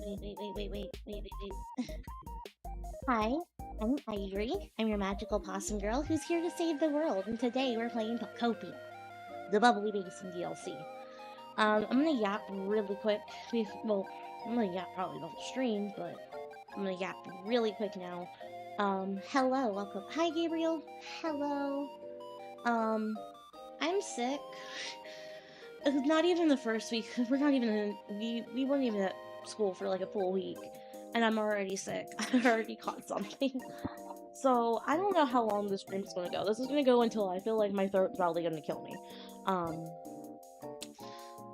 wait. Hi, I'm Ivory. I'm your magical possum girl who's here to save the world, and today we're playing Copia, the Bubbly Basin DLC. I'm gonna yap really quick. Well, I'm gonna yap probably the whole stream, but I'm gonna yap really quick now. Hello, welcome. Hi, Gabriel. Hello. Um, I'm sick. It's not even the first week. We're not even in, we weren't even at school for like a full week, and I'm already sick. I already caught something. So I don't know how long this stream's gonna go. This is gonna go until I feel like my throat's probably gonna kill me. Um,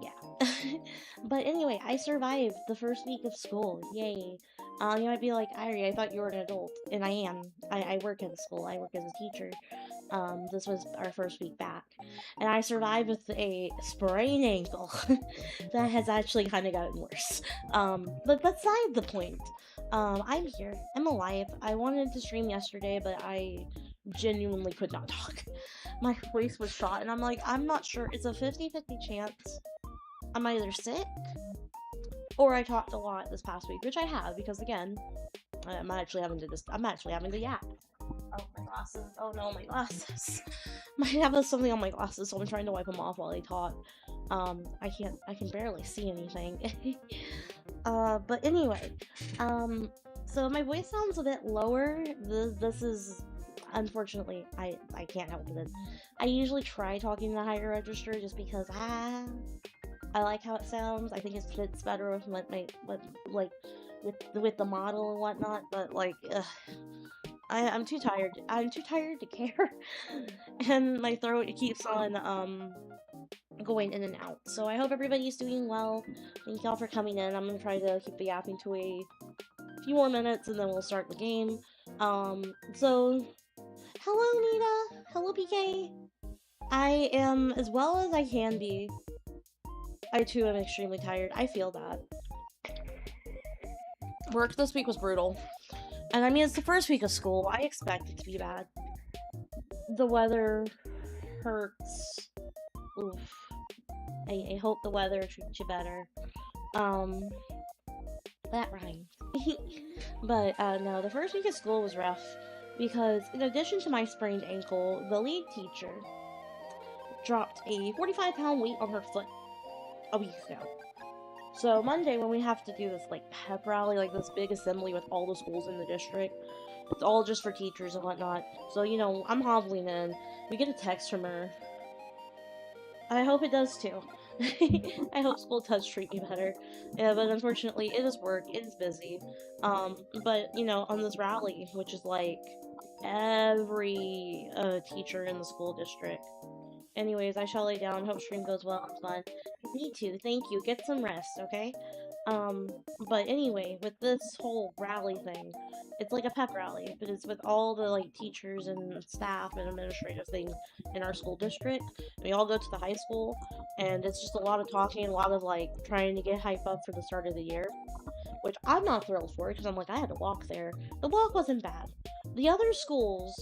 yeah. But anyway, I survived the first week of school. Yay. You might be like, Irie, I thought you were an adult. And I am. I work at the school. I work as a teacher. This was our first week back. And I survived with a sprained ankle that has actually kind of gotten worse. But beside the point, I'm here. I'm alive. I wanted to stream yesterday, but I genuinely could not talk. My voice was shot, and I'm like, I'm not sure. It's a 50-50 chance I'm either sick or I talked a lot this past week, which I have because again, I'm actually having to yap. Oh, my glasses. Oh no, my glasses. I have something on my glasses, so I'm trying to wipe them off while I talk. I can barely see anything. But anyway, so my voice sounds a bit lower. This is, unfortunately, I can't help it. I usually try talking in the higher register just because, I like how it sounds. I think it fits better with with the model and whatnot, but like, I'm too tired. I'm too tired to care, and my throat keeps on going in and out. So I hope everybody's doing well. Thank y'all for coming in. I'm gonna try to keep the yapping to a few more minutes, and then we'll start the game. So hello Nita. Hello PK. I am as well as I can be. I too am extremely tired. I feel that. Work this week was brutal. And I mean, it's the first week of school. I expect it to be bad. The weather hurts. Oof. I hope the weather treats you better. That rhymed. But, no, the first week of school was rough. Because, in addition to my sprained ankle, the lead teacher dropped a 45-pound weight on her foot a week ago. So Monday, when we have to do this like pep rally, like this big assembly with all the schools in the district, it's all just for teachers and whatnot. So you know, I'm hobbling in. We get a text from her. I hope it does too. I hope school does treat me better. Yeah, but unfortunately, it is work. It is busy. But you know, on this rally, which is like every teacher in the school district. Anyways, I shall lay down. Hope stream goes well. It's fun. Me too. Thank you. Get some rest, okay? But anyway, with this whole rally thing, it's like a pep rally, but it's with all the like teachers and staff and administrative things in our school district. We all go to the high school, and it's just a lot of talking, a lot of like trying to get hype up for the start of the year, which I'm not thrilled for because I'm like, I had to walk there. The walk wasn't bad. The other schools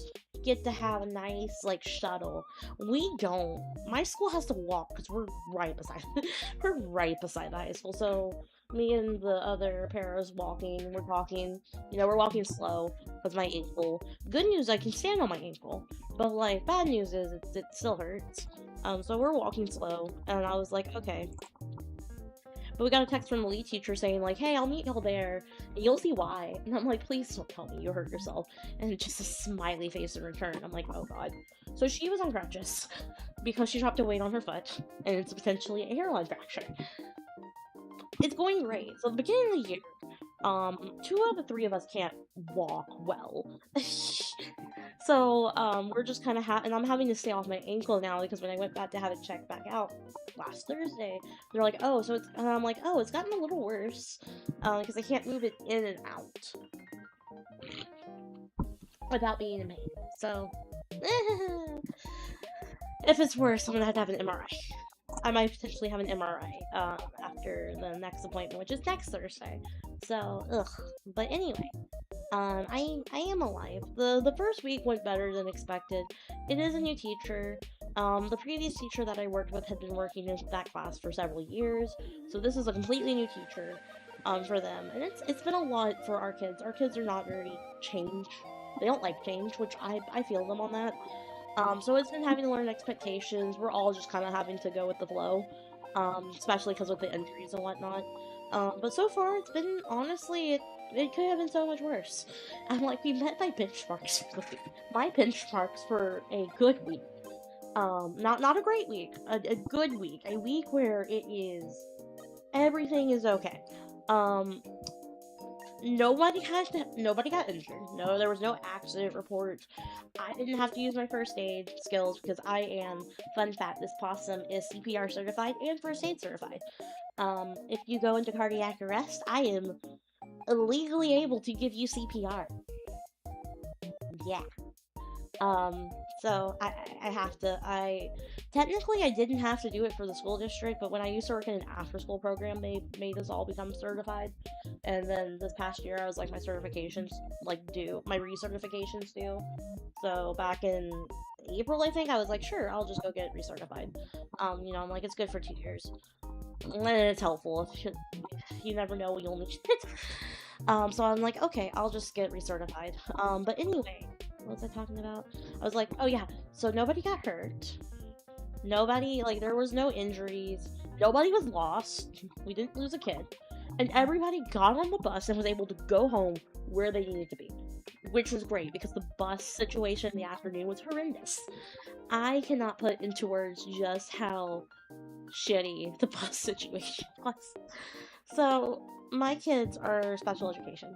get to have a nice like shuttle. We don't. My school has to walk because we're right beside the high school. So me and the other paras walking, we're talking, you know, we're walking slow because my ankle. Good news, I can stand on my ankle, but like bad news is it still hurts. So we're walking slow, and I was like, okay. But we got a text from the lead teacher saying like, hey, I'll meet y'all there, and you'll see why. And I'm like, please don't tell me you hurt yourself. And just a smiley face in return. I'm like, oh god. So she was on crutches because she dropped a weight on her foot, and it's potentially a hairline fracture. It's going great. So at the beginning of the year, 2 out of 3 of us can't walk well. So, we're just kind of and I'm having to stay off my ankle now because when I went back to have it checked back out last Thursday, they're like, oh, so it's, and I'm like, oh, it's gotten a little worse, because I can't move it in and out without being in pain. So, if it's worse, I'm gonna have to have an MRI. I might potentially have an MRI, after the next appointment, which is next Thursday. So, ugh. But anyway, I am alive. The first week went better than expected. It is a new teacher. The previous teacher that I worked with had been working in that class for several years, so this is a completely new teacher. for them, and it's been a lot for our kids. Our kids are not very change. They don't like change, which I feel them on that. So it's been having to learn expectations. We're all just kind of having to go with the flow, especially because with the injuries and whatnot. But so far, it's been honestly, it could have been so much worse. I'm like, we met my benchmarks. My benchmarks for a good week. Not a great week, a good week, a week where it is everything is okay. Um, nobody got injured. No, there was no accident reports. I didn't have to use my first aid skills because I am, fun fact, this possum is CPR certified and first aid certified. If you go into cardiac arrest, I am legally able to give you CPR. Yeah. Um, so I have to, technically I didn't have to do it for the school district, but when I used to work in an after-school program, they made us all become certified, and then this past year I was like, my certifications, like, due, my recertifications due, so back in April, I think, I was like, sure, I'll just go get recertified. I'm like, it's good for 2 years, and it's helpful, you never know when you'll need it. So I'm like, okay, I'll just get recertified. But anyway, what was I talking about? I was like, oh yeah, so nobody got hurt. Nobody, like, there was no injuries. Nobody was lost. We didn't lose a kid. And everybody got on the bus and was able to go home where they needed to be. Which was great, because the bus situation in the afternoon was horrendous. I cannot put into words just how shitty the bus situation was. So, my kids are special education.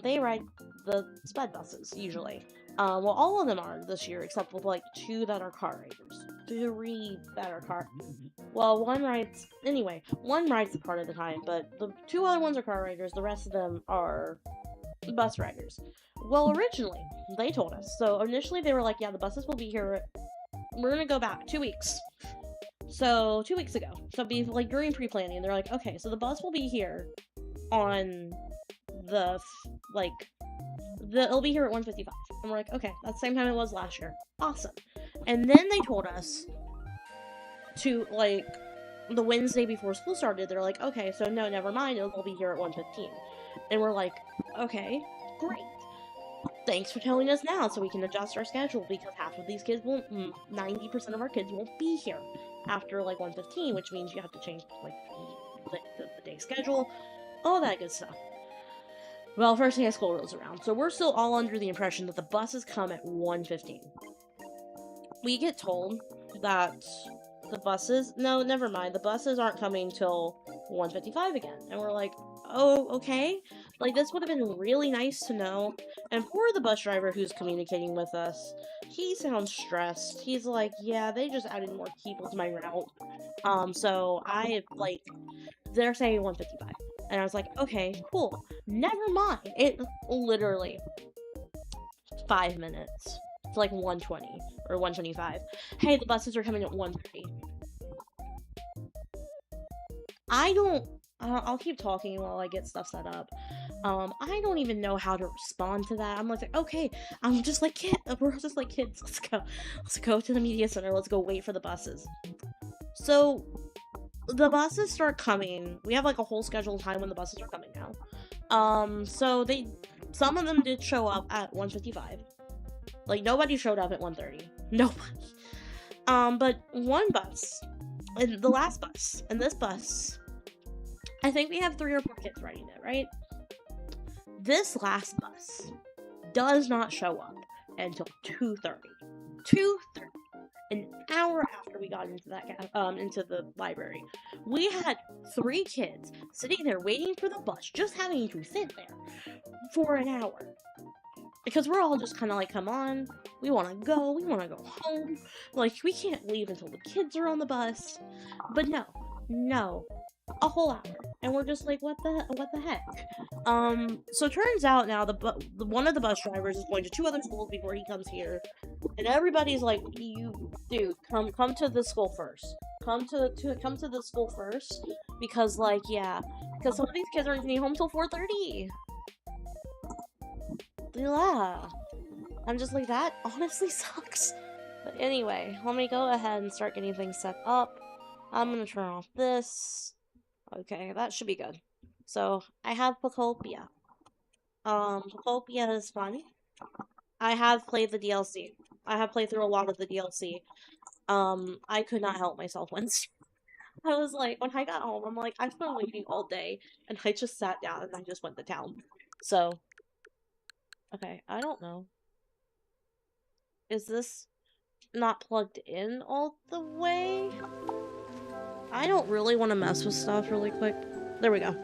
They ride the SPED buses, usually. Well, all of them are this year, except for, like, 2 that are car riders. 3 that are car... Well, one rides... Anyway, one rides the part of the time, but the 2 other ones are car riders, the rest of them are bus riders. Well, originally, they told us. So, initially, they were like, yeah, the buses will be here... We're gonna go back 2 weeks. So, 2 weeks ago. So, be like during pre-planning, they're like, okay, so the bus will be here on the, it'll be here at 1:55. And we're like, okay, that's the same time it was last year. Awesome. And then they told us to, like, the Wednesday before school started, they're like, okay, so no, never mind, it'll be here at 1:15. And we're like, okay, great. Thanks for telling us now so we can adjust our schedule, because half of these kids won't, 90% of our kids won't be here after, like, 1:15, which means you have to change, like, the day schedule, all that good stuff. Well, first day of school rolls around, so we're still all under the impression that the buses come at 1:15. We get told that the buses... No, never mind, the buses aren't coming till 1:55 again. And we're like, oh, okay? Like, this would have been really nice to know. And poor the bus driver who's communicating with us, he sounds stressed. He's like, yeah, they just added more people to my route. So they're saying 1:55. And I was like, okay, cool. Never mind. It literally 5 minutes. It's like 1:20 or 1:25. Hey, the buses are coming at 1:30. I'll keep talking while I get stuff set up. I don't even know how to respond to that. I'm like, okay, we're just like kids. Let's go to the media center. Let's go wait for the buses. So, the buses start coming. We have, like, a whole scheduled time when the buses are coming now. So some of them did show up at 1:55. Like, nobody showed up at 1:30. Nobody. But one bus, and the last bus, and this bus, I think we have 3 or 4 kids riding it, right? This last bus does not show up until 2:30. 2:30. An hour after we got into into the library. We had 3 kids sitting there waiting for the bus, just having to sit there for an hour. Because we're all just kind of like, come on, we want to go home. Like, we can't leave until the kids are on the bus. But no, a whole hour. And we're just like, what the heck? So it turns out now one of the bus drivers is going to 2 other schools before he comes here. And everybody's like, dude, come to the school first. Come to the school first. Because, like, yeah. Because some of these kids aren't getting home till 4:30. Yeah. I'm just like, that honestly sucks. But anyway, let me go ahead and start getting things set up. I'm gonna turn off this. Okay, that should be good. So, I have Pocopia. Pocopia is fun. I have played the DLC. I have played through a lot of the DLC. I could not help myself once. I was like, when I got home, I'm like, I've been waiting all day, and I just sat down and I just went to town. So, okay, I don't know. Is this not plugged in all the way? I don't really want to mess with stuff really quick. There we go.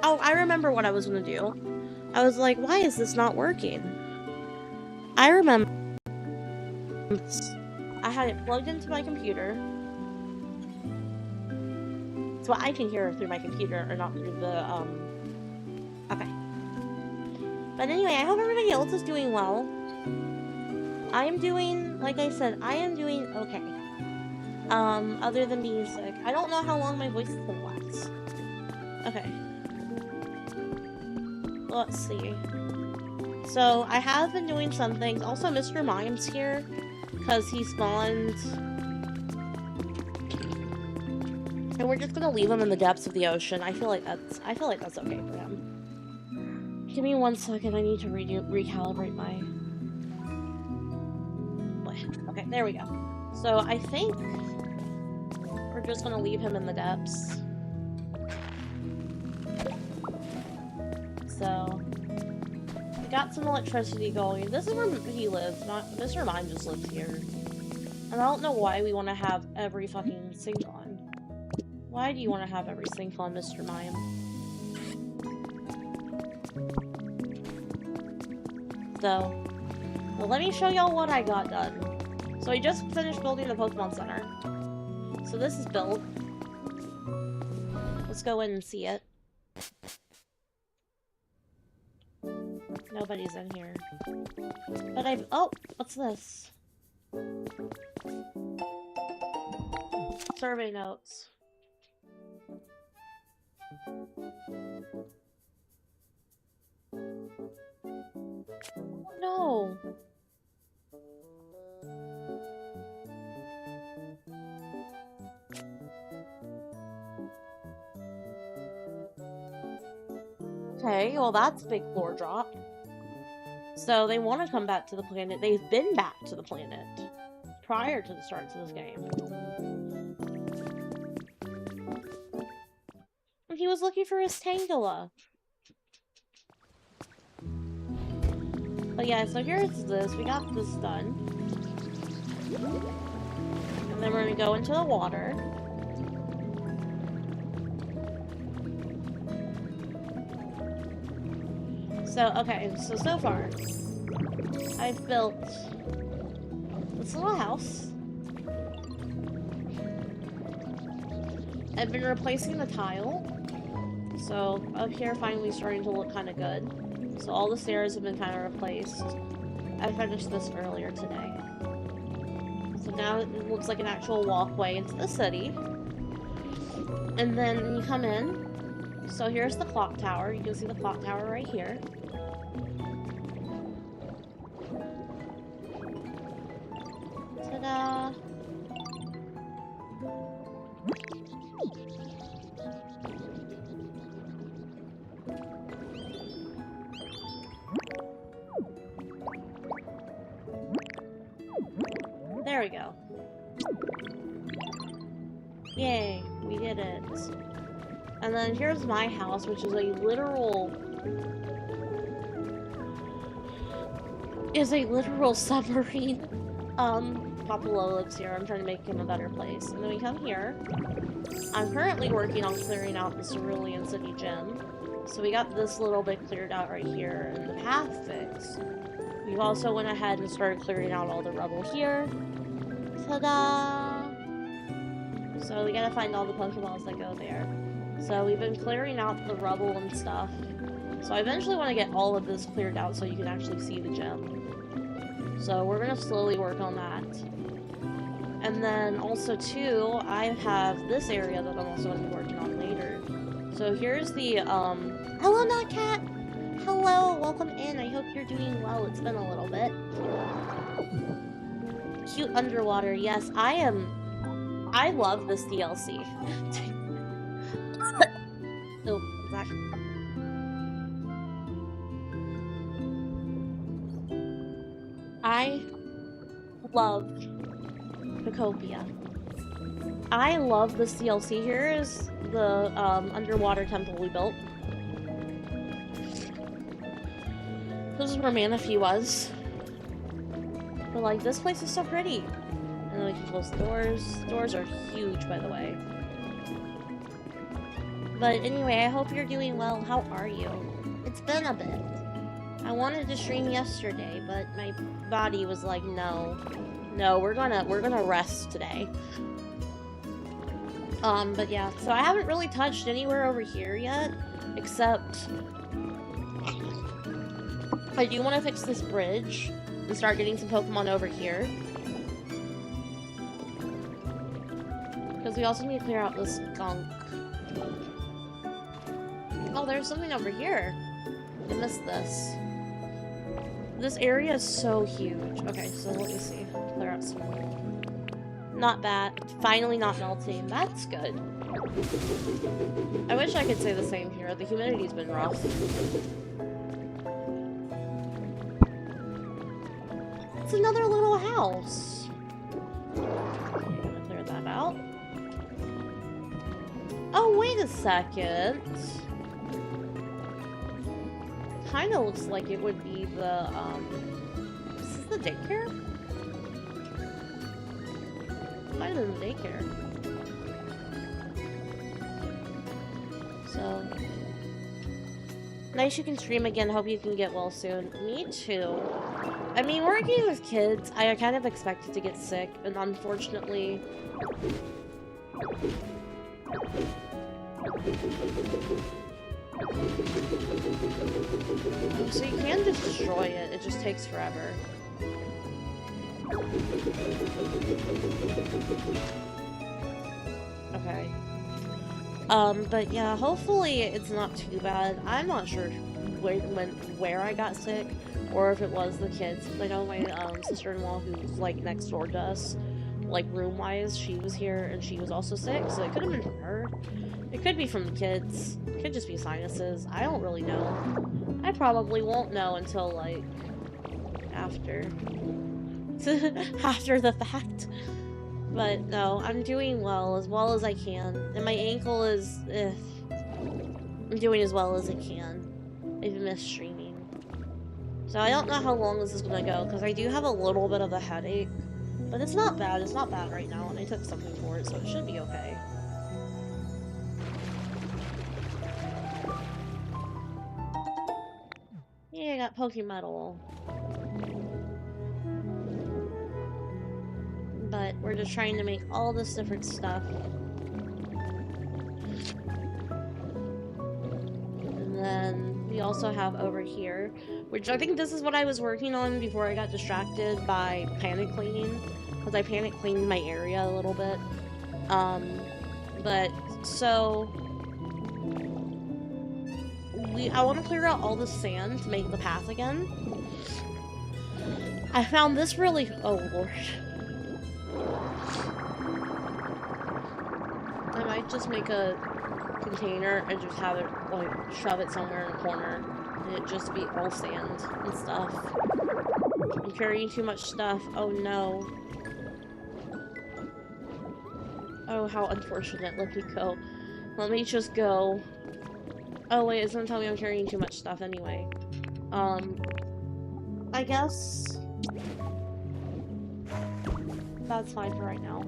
Oh, I remember what I was gonna do. I was like, why is this not working? I remember I had it plugged into my computer. So I can hear through my computer, or not through the, okay. But anyway, I hope everybody else is doing well. I am doing, like I said, I am doing okay. Other than being sick. I don't know how long my voice is gonna last. Okay. Let's see. So, I have been doing some things. Also, Mr. Mime's here, because he spawned. And we're just gonna leave him in the depths of the ocean. I feel like that's okay for him. Give me 1 second, I need to recalibrate my... Okay, there we go. So, I think we're just gonna leave him in the depths. So, we got some electricity going. This is where he lives, not Mr. Mime just lives here. And I don't know why we want to have every fucking sink on. Why do you want to have every sink on, Mr. Mime? So, well, let me show y'all what I got done. So I just finished building the Pokemon Center. So this is built. Let's go in and see it. Nobody's in here. But oh, what's this? Survey notes. No. Okay, well that's a big floor drop. So they want to come back to the planet. They've been back to the planet prior to the start of this game. And he was looking for his Tangela. But yeah, so here's this. We got this done. And then we're gonna go into the water. So, okay, so far, I've built this little house. I've been replacing the tile. So, up here finally starting to look kind of good. So all the stairs have been kind of replaced. I finished this earlier today. So now it looks like an actual walkway into the city. And then you come in. So here's the clock tower. You can see the clock tower right here. Ta-da! There we go. Yay, we did it. And then here's my house, which is a literal submarine. Papalo lives here. I'm trying to make him a better place. And then we come here. I'm currently working on clearing out the Cerulean City Gym. So we got this little bit cleared out right here and the path fixed. We also went ahead and started clearing out all the rubble here. Ta-da! So we gotta find all the Pokeballs that go there. So we've been clearing out the rubble and stuff. So I eventually want to get all of this cleared out so you can actually see the gym. So we're gonna slowly work on that. And then also too, I have this area that I'm also gonna be working on later. So here's the, hello Nutcat! Hello, welcome in. I hope you're doing well. It's been a little bit. Cute underwater. Yes, I love this DLC. Oh, exactly. I love Pacopia. I love this DLC. Here is the underwater temple we built. This is where Manaphy was. But like, this place is so pretty. And then we can close the doors. Doors are huge, by the way. But anyway, I hope you're doing well. How are you? It's been a bit. I wanted to stream yesterday, but my body was like, no. No, we're gonna rest today. But yeah, so I haven't really touched anywhere over here yet, except I do want to fix this bridge and start getting some Pokemon over here. Because we also need to clear out this skunk. Oh, there's something over here. I missed this. This area is so huge. Okay, so let me see. Clear out some more. Not bad. Finally not melting. That's good. I wish I could say the same here. The humidity's been rough. It's another little house. Okay, I'm gonna clear that out. Oh, wait a second. Kinda looks like it would be the, is this the daycare? Might have been the daycare. So, nice you can stream again. Hope you can get well soon. Me too. I mean, working with kids, I kind of expected to get sick, and unfortunately... So you can just destroy it, it just takes forever. Okay. But yeah, hopefully it's not too bad. I'm not sure where I got sick, or if it was the kids. I know my sister-in-law, who's like next door to us, like room-wise, she was here and she was also sick, so it could have been from her. It could be from the kids. It could just be sinuses. I don't really know. I probably won't know until like after after the fact. But no, I'm doing well as I can. And my ankle is I'm doing as well as I can. I've missed streaming. So I don't know how long this is gonna go, because I do have a little bit of a headache. But it's not bad. It's not bad right now, and I took something for it, so it should be okay. Yeah, I got Pokemetal. But we're just trying to make all this different stuff. And then we also have over here, which I think this is what I was working on before I got distracted by panic cleaning. Because I panic cleaned my area a little bit. But, so... I want to clear out all the sand to make the path again. I found this really... Oh, Lord. I might just make a container and just have it, like, shove it somewhere in a corner. And it just be all sand and stuff. I'm carrying too much stuff. Oh, no. Oh, how unfortunate. Let me go. Let me just go. Oh wait, it's gonna tell me I'm carrying too much stuff anyway. I guess that's fine for right now.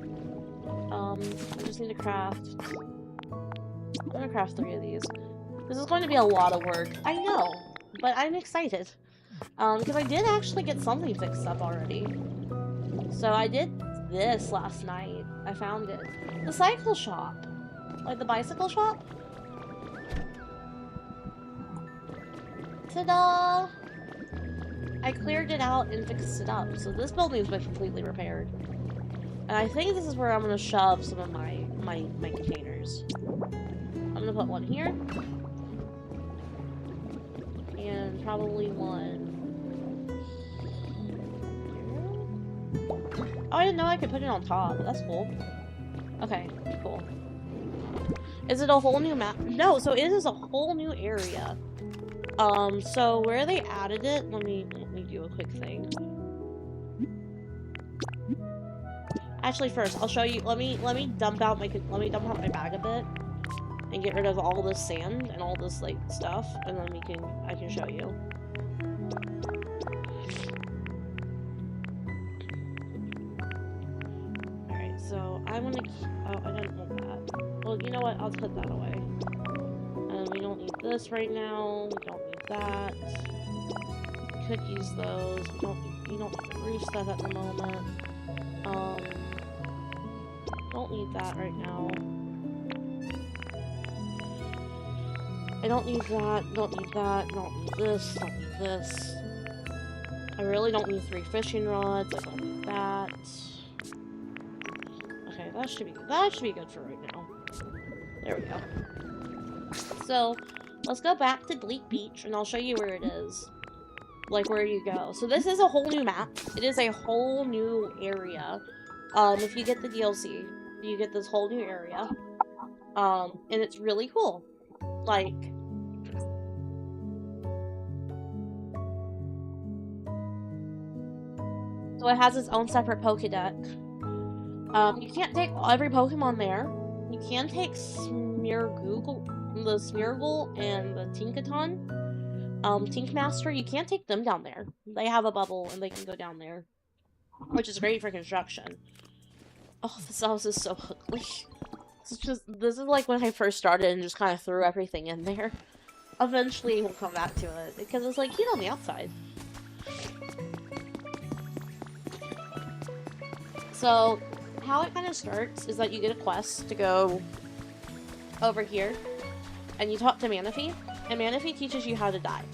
I just need to craft. I'm gonna craft 3 of these. This is going to be a lot of work. I know, but I'm excited. Because I did actually get something fixed up already. So I did this last night. I found it. The cycle shop. Like the bicycle shop. Ta-da! I cleared it out and fixed it up, so this building's been completely repaired. And I think this is where I'm gonna shove some of my containers. I'm gonna put one here. And probably one here. Oh, I didn't know I could put it on top. That's cool. Okay, cool. Is it a whole new map? No, so it is a whole new area. So where they added it, let me do a quick thing. Actually, first, I'll show you, let me dump out my bag a bit and get rid of all this sand and all this, like, stuff, and then I can show you. Alright, so I want to keep, oh, I didn't want that. Well, you know what, I'll put that away. We don't need this right now, we don't need that. Could use those, we don't need the roof stuff at the moment. Don't need that right now. I don't need that, don't need that, don't need this, don't need this. I really don't need 3 fishing rods, I don't need that. Okay, that should be good for right now. There we go. So, let's go back to Bleak Beach, and I'll show you where it is. Like, where you go. So this is a whole new map. It is a whole new area. If you get the DLC, you get this whole new area. And it's really cool. Like... So it has its own separate Pokédex. You can't take every Pokemon there. You can take Smeargle and the Tinkaton. Tinkmaster, you can't take them down there. They have a bubble and they can go down there. Which is great for construction. Oh, this house is so ugly. This is like when I first started and just kind of threw everything in there. Eventually we'll come back to it, because it's like, on the outside. So, how it kind of starts is that you get a quest to go over here, and you talk to Manaphy, and Manaphy teaches you how to dive.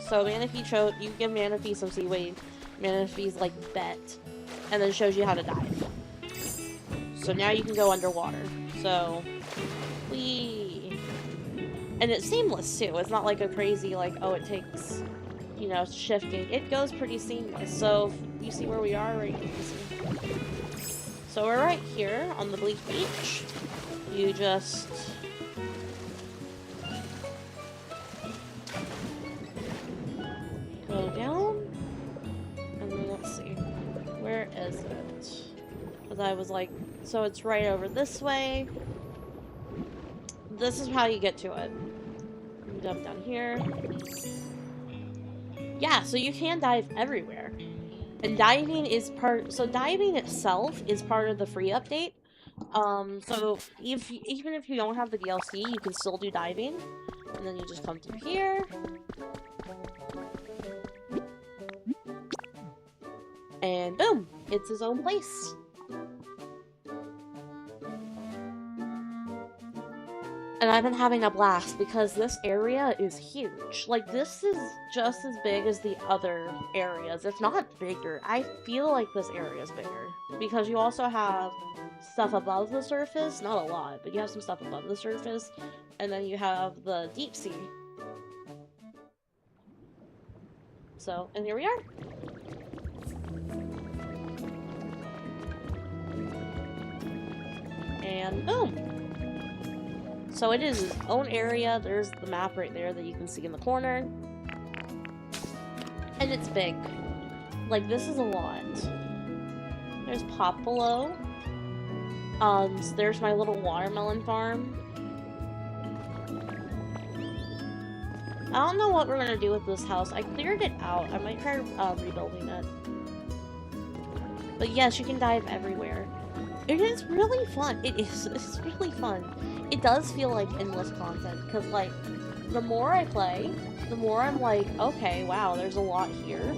So Manaphy you give Manaphy some seaweed, Manaphy's like bet, and then shows you how to dive. So now you can go underwater. So, whee! And it's seamless too, it's not like a crazy, like, oh, it takes, shifting. It goes pretty seamless. So, you see where we are, right? So we're right here on the Bleak Beach. You just... go down. And then let's see. Where is it? Because I was like... So it's right over this way. This is how you get to it. You jump down here. Yeah, so you can dive everywhere. And diving is so diving itself is part of the free update. So even if you don't have the DLC, you can still do diving. And then you just come through here. And boom! It's his own place. And I've been having a blast because this area is huge. Like, this is just as big as the other areas. It's not bigger. I feel like this area is bigger. Because you also have stuff above the surface. Not a lot, but you have some stuff above the surface. And then you have the deep sea. So, and here we are. And boom! So it is its own area. There's the map right there that you can see in the corner. And it's big. Like, this is a lot. There's Popolo. So there's my little watermelon farm. I don't know what we're gonna do with this house. I cleared it out. I might try rebuilding it. But yes, you can dive everywhere. It is really fun. It's really fun. It does feel like endless content, because, like, the more I play, the more I'm like, okay, wow, there's a lot here.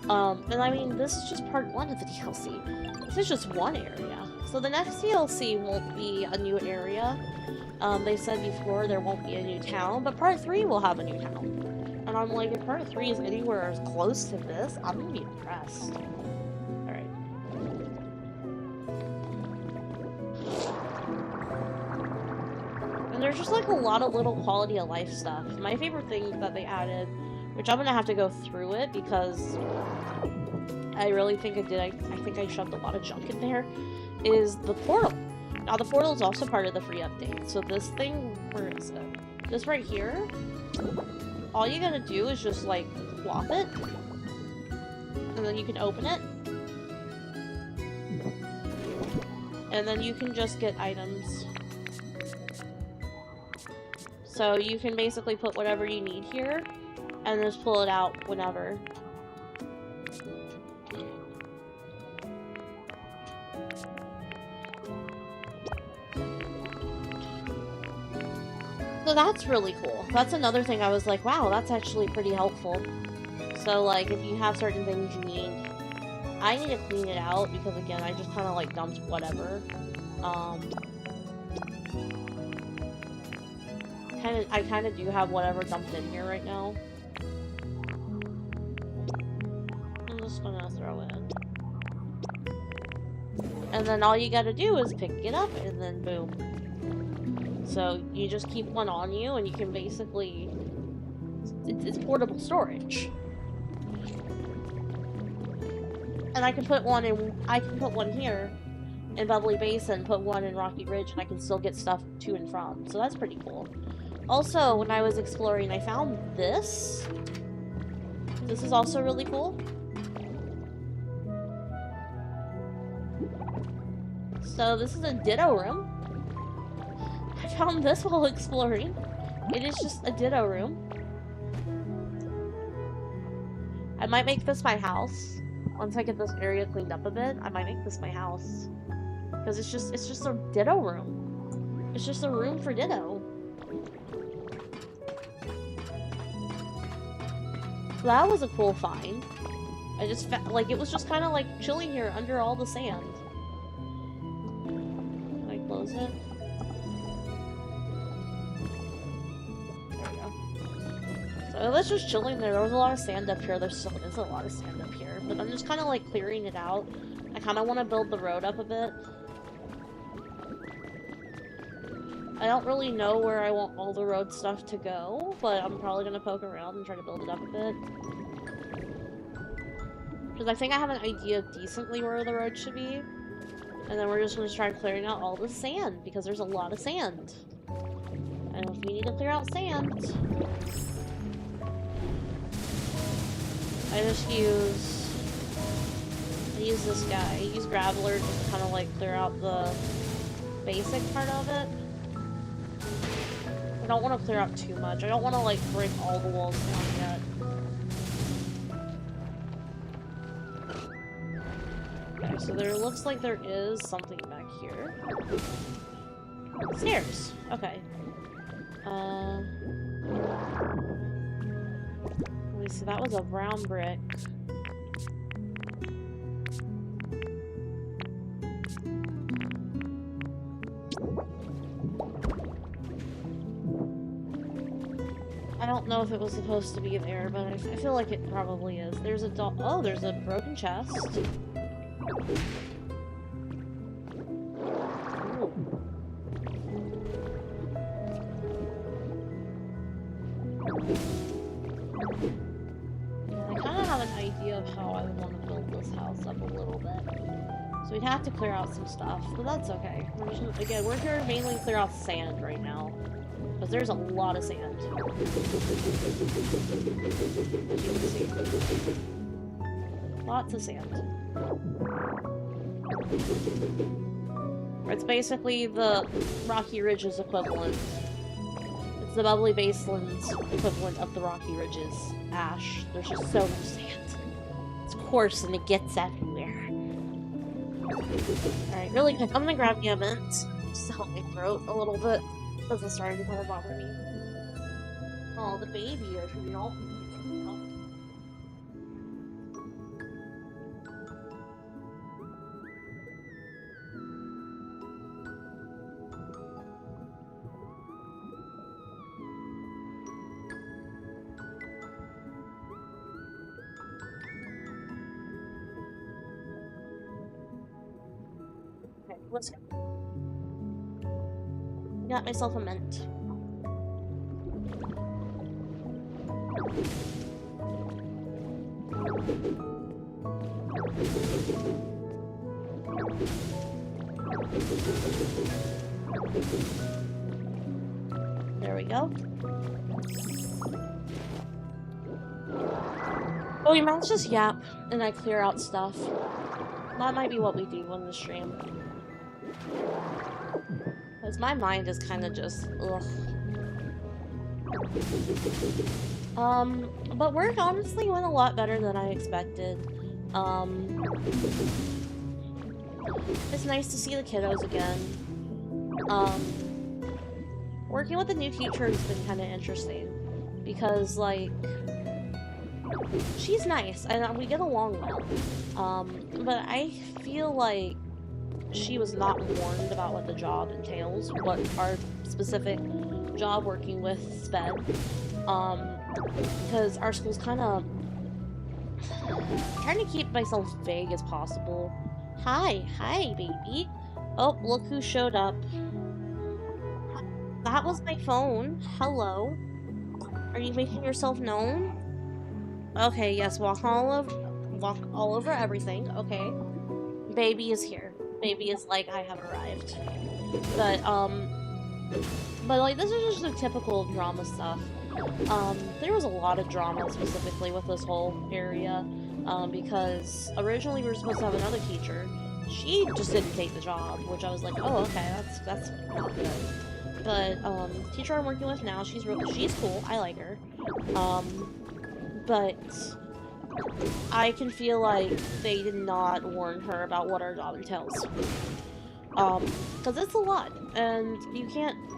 And I mean, this is just part 1 of the DLC. This is just one area. So the next DLC won't be a new area. They said before there won't be a new town, but part 3 will have a new town. And I'm like, if part 3 is anywhere as close to this, I'm gonna be impressed. Alright. And there's just like a lot of little quality of life stuff. My favorite thing that they added, which I'm gonna have to go through it because I really think I think I shoved a lot of junk in there, is the portal. Now, the portal is also part of the free update. So this thing, where is it? This right here, all you gotta do is just, like, flop it. And then you can open it. And then you can just get items. So you can basically put whatever you need here, and just pull it out whenever. So that's really cool. That's another thing I was like, wow, that's actually pretty helpful. So, like, if you have certain things you need, I need to clean it out because, again, I just kind of, like, dumped whatever. I kind of do have whatever dumped in here right now. I'm just gonna throw it in. And then all you gotta do is pick it up, and then boom. So you just keep one on you, and you can basically... It's portable storage. And I can put one in... I can put one here in Bubbly Basin, put one in Rocky Ridge, and I can still get stuff to and from. So that's pretty cool. Also, when I was exploring, I found this. This is also really cool. So this is a ditto room. I found this while exploring. It is just a ditto room. I might make this my house. Once I get this area cleaned up a bit, I might make this my house. Because it's just a ditto room. It's just a room for ditto. So that was a cool find. I just felt like it was just kind of like chilling here under all the sand. Can I close it? There we go. So that's just chilling there. There was a lot of sand up here. There still is a lot of sand up here. But I'm just kind of like clearing it out. I kind of want to build the road up a bit. I don't really know where I want all the road stuff to go, but I'm probably going to poke around and try to build it up a bit. Because I think I have an idea of decently where the road should be. And then we're just going to try clearing out all the sand, because there's a lot of sand. And if we need to clear out sand, I just use this guy. I use Graveler just to kind of like clear out the basic part of it. I don't want to clear out too much. I don't want to like break all the walls down yet. Okay, so there looks like there is something back here. Stairs. Okay. Let me see. That was a brown brick. I don't know if it was supposed to be there, but I feel like it probably is. There's a doll. Oh, there's a broken chest. Ooh. Yeah, I kind of have an idea of how I would want to build this house up a little bit. So we'd have to clear out some stuff, but that's okay. We're just, again, we're here to mainly clear out sand right now. Because there's a lot of sand. As you can see. Lots of sand. It's basically the Rocky Ridges equivalent. It's the Bubbly Basin's equivalent of the Rocky Ridges. Ash. There's just so much sand. It's coarse and it gets everywhere. Alright, really quick. I'm gonna grab the event just to help my throat a little bit. This is starting to kind of bother me. Oh, the baby is real. Okay, let's go. Got myself a mint. There we go. Oh, you might just yap and I clear out stuff. That might be what we do on the stream. Because my mind is kind of just, ugh. But work honestly went a lot better than I expected. It's nice to see the kiddos again. Working with a new teacher has been kind of interesting. Because, like, she's nice, and we get along well. But I feel like she was not warned about what the job entails, what our specific job working with SPED. Because our school's kind of trying to keep myself vague as possible. Hi, baby. Oh, look who showed up. That was my phone. Hello. Are you making yourself known? Okay, yes, walk all over everything. Okay. Baby is here. Baby is like, I have arrived. But like, this is just the typical drama stuff. There was a lot of drama specifically with this whole area, because originally we were supposed to have another teacher. She just didn't take the job, which I was like, oh, okay, that's not good. But, the teacher I'm working with now, she's cool, I like her. But I can feel like they did not warn her about what our job entails. Because it's a lot, and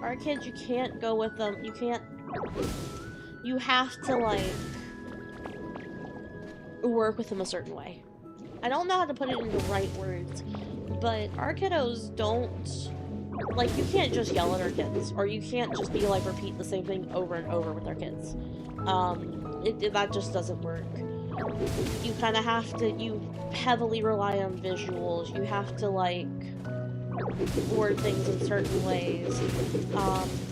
our kids, you can't go with them, you have to, like, work with them a certain way. I don't know how to put it into the right words, but our kiddos don't, like, you can't just yell at our kids, or you can't just be like, repeat the same thing over and over with our kids. That just doesn't work. You kind of have to, you heavily rely on visuals, you have to, like, word things in certain ways,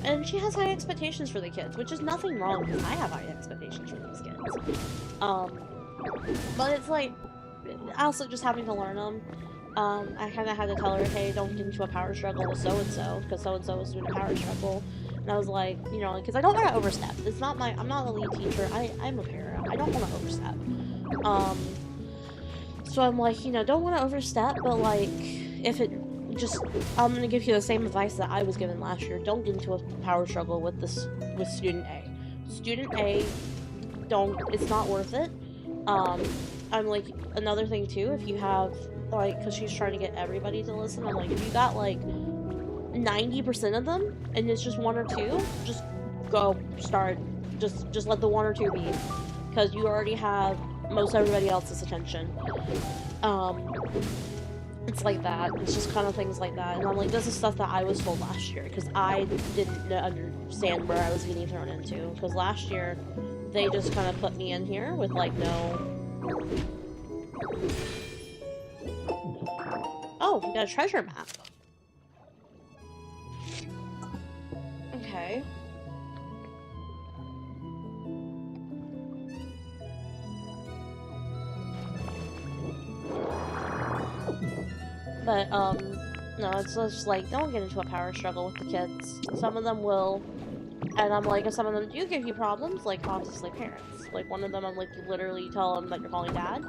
and she has high expectations for the kids, which is nothing wrong, because I have high expectations for these kids. But it's like, also just having to learn them. I kind of had to tell her, hey, don't get into a power struggle with so-and-so, because so-and-so was doing a power struggle. And I was like, you know, because I don't want to overstep. It's not I'm not a lead teacher. I'm a para. I don't want to overstep. So I'm like, you know, don't want to overstep, but like, if it just, I'm going to give you the same advice that I was given last year. Don't get into a power struggle with student A. Student A, it's not worth it. I'm like, another thing too, if you have, like, because she's trying to get everybody to listen, I'm like, if you got, like, 90% of them, and it's just one or two, just go, start, just let the one or two be, because you already have most everybody else's attention. It's like that, it's just kind of things like that, and I'm like, this is stuff that I was told last year, because I didn't understand where I was getting thrown into, because last year, they just kind of put me in here with, like, no... Oh, we got a treasure map. Okay. But, no, it's just like, don't get into a power struggle with the kids. Some of them will, and I'm like, if some of them do give you problems, like, obviously parents. Like, one of them, I'm like, you literally tell him that you're calling dad,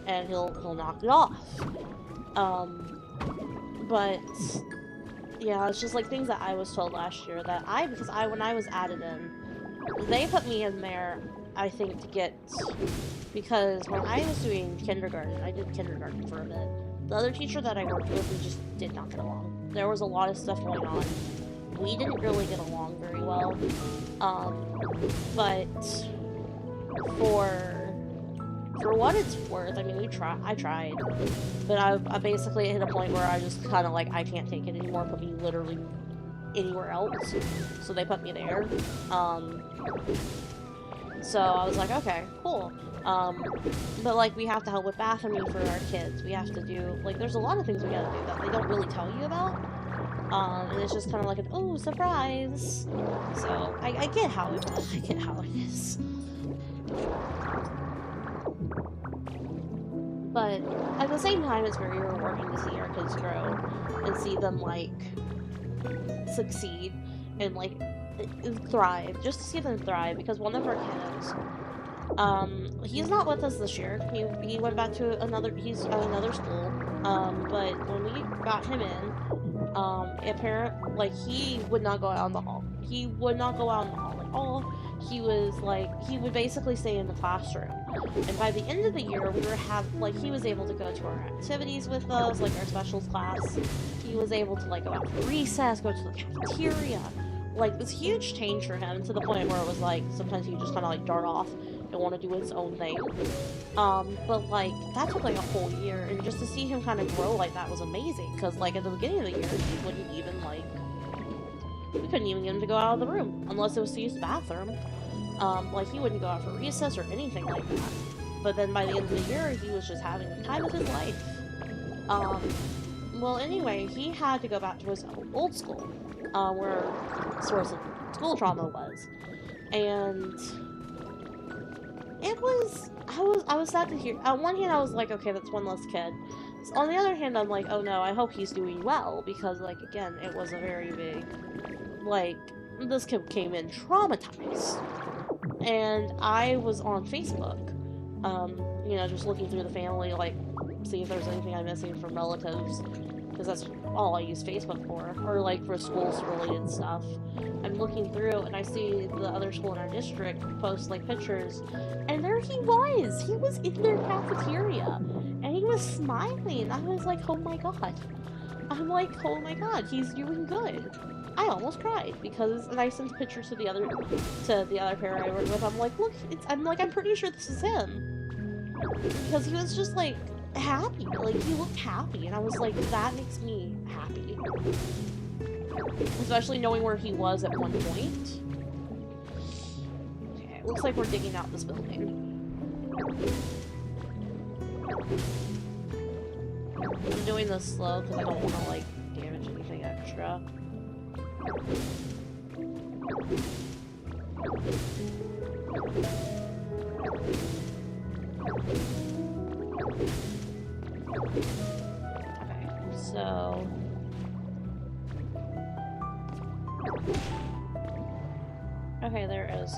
and he'll knock it off. But, yeah, it's just like things that I was told last year that when I was added in, they put me in there, I think, because when I was doing kindergarten, I did kindergarten for a bit. The other teacher that I worked with, we just did not get along. There was a lot of stuff going on. We didn't really get along very well. But for what it's worth, I mean, I tried, but I basically hit a point where I just kind of like, I can't take it anymore, put me literally anywhere else, so they put me there. So I was like, okay, cool. But like, we have to help with bathrooming for our kids, we have to do, like, there's a lot of things we gotta do that they don't really tell you about, and it's just kind of like an, oh, surprise. So, I get how it is. But at the same time, it's very rewarding to see our kids grow and see them, like, succeed and, like, thrive. Just to see them thrive, because one of our kiddos, he's not with us this year. He went back to he's at another school. But when we got him in, like, he would not go out in the hall. He would not go out in the hall at all. He was, like, he would basically stay in the classroom. And by the end of the year, he was able to go to our activities with us, like our specials class. He was able to, like, go out for recess, go to the cafeteria. Like, this huge change for him, to the point where it was, like, sometimes he just kind of, like, dart off and want to do his own thing. But, like, that took, like, a whole year, and just to see him kind of grow like that was amazing, because, like, at the beginning of the year, he wouldn't even, like, we couldn't even get him to go out of the room, unless it was to use the bathroom. Like, he wouldn't go out for recess or anything like that. But then by the end of the year, he was just having the time of his life. Well, anyway, he had to go back to his old school, where the source of school trauma was. And it was, I was sad to hear. On one hand, I was like, okay, that's one less kid. So on the other hand, I'm like, oh no, I hope he's doing well, because, like, again, it was a very big, like, this kid came in traumatized. And I was on Facebook, you know, just looking through the family, like, see if there's anything I'm missing from relatives, because that's all I use Facebook for, or, like, for schools-related stuff. I'm looking through, and I see the other school in our district post, like, pictures, and there he was! He was in their cafeteria, and he was smiling. I was like, oh my god. I'm like, oh my god, he's doing good. I almost cried, because, and I sent pictures to the other parent I worked with. I'm like, look, I'm pretty sure this is him. Because he was just, like, happy. Like, he looked happy, and I was like, that makes me happy. Especially knowing where he was at one point. Okay, looks like we're digging out this building. I'm doing this slow, because I don't want to, like, damage anything extra. Okay, so... Okay, there it is.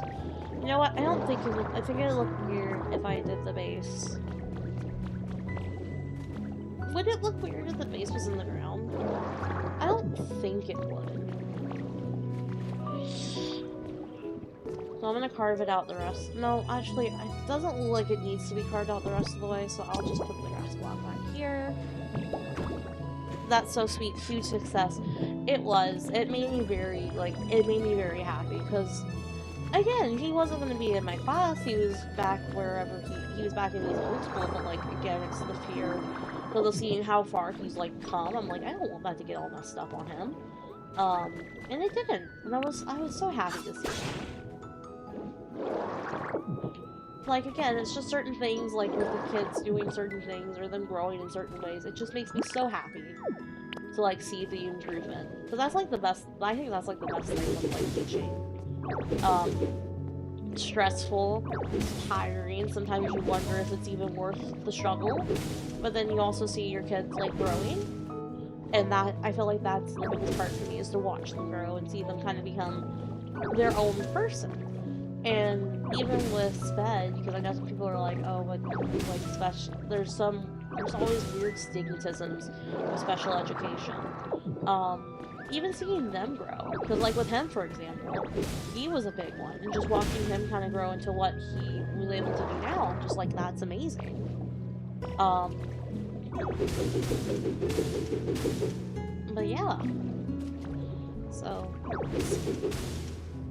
You know what? I don't think it would... I think it would look weird if I did the base. Would it look weird if the base was in the ground? I don't think it would. So I'm gonna carve it out the rest. No, actually, it doesn't look like it needs to be carved out the rest of the way, so I'll just put the grass block back here. That's so sweet. Huge success. It was. It made me very, like, it made me very happy, because, again, he wasn't gonna be in my class. He was back wherever he was back in his old school, but, like, again, it's the fear of seeing how far he's, like, come. I'm like, I don't want that to get all messed up on him. And it didn't. And I was so happy to see that. Like, again, it's just certain things, like, with the kids doing certain things, or them growing in certain ways. It just makes me so happy to, like, see the improvement. Because that's, like, the best, I think that's, like, the best thing with, like, teaching. Stressful, it's tiring, sometimes you wonder if it's even worth the struggle, but then you also see your kids, like, growing, and that, I feel like that's the biggest part for me, is to watch them grow and see them kind of become their own person. And even with SPED, because I know some people are like, oh, but, like, special, there's always weird stigmatisms with special education. Even seeing them grow, because, like, with him, for example, he was a big one, and just watching him kind of grow into what he was able to do now, I'm just like, that's amazing. But yeah. So,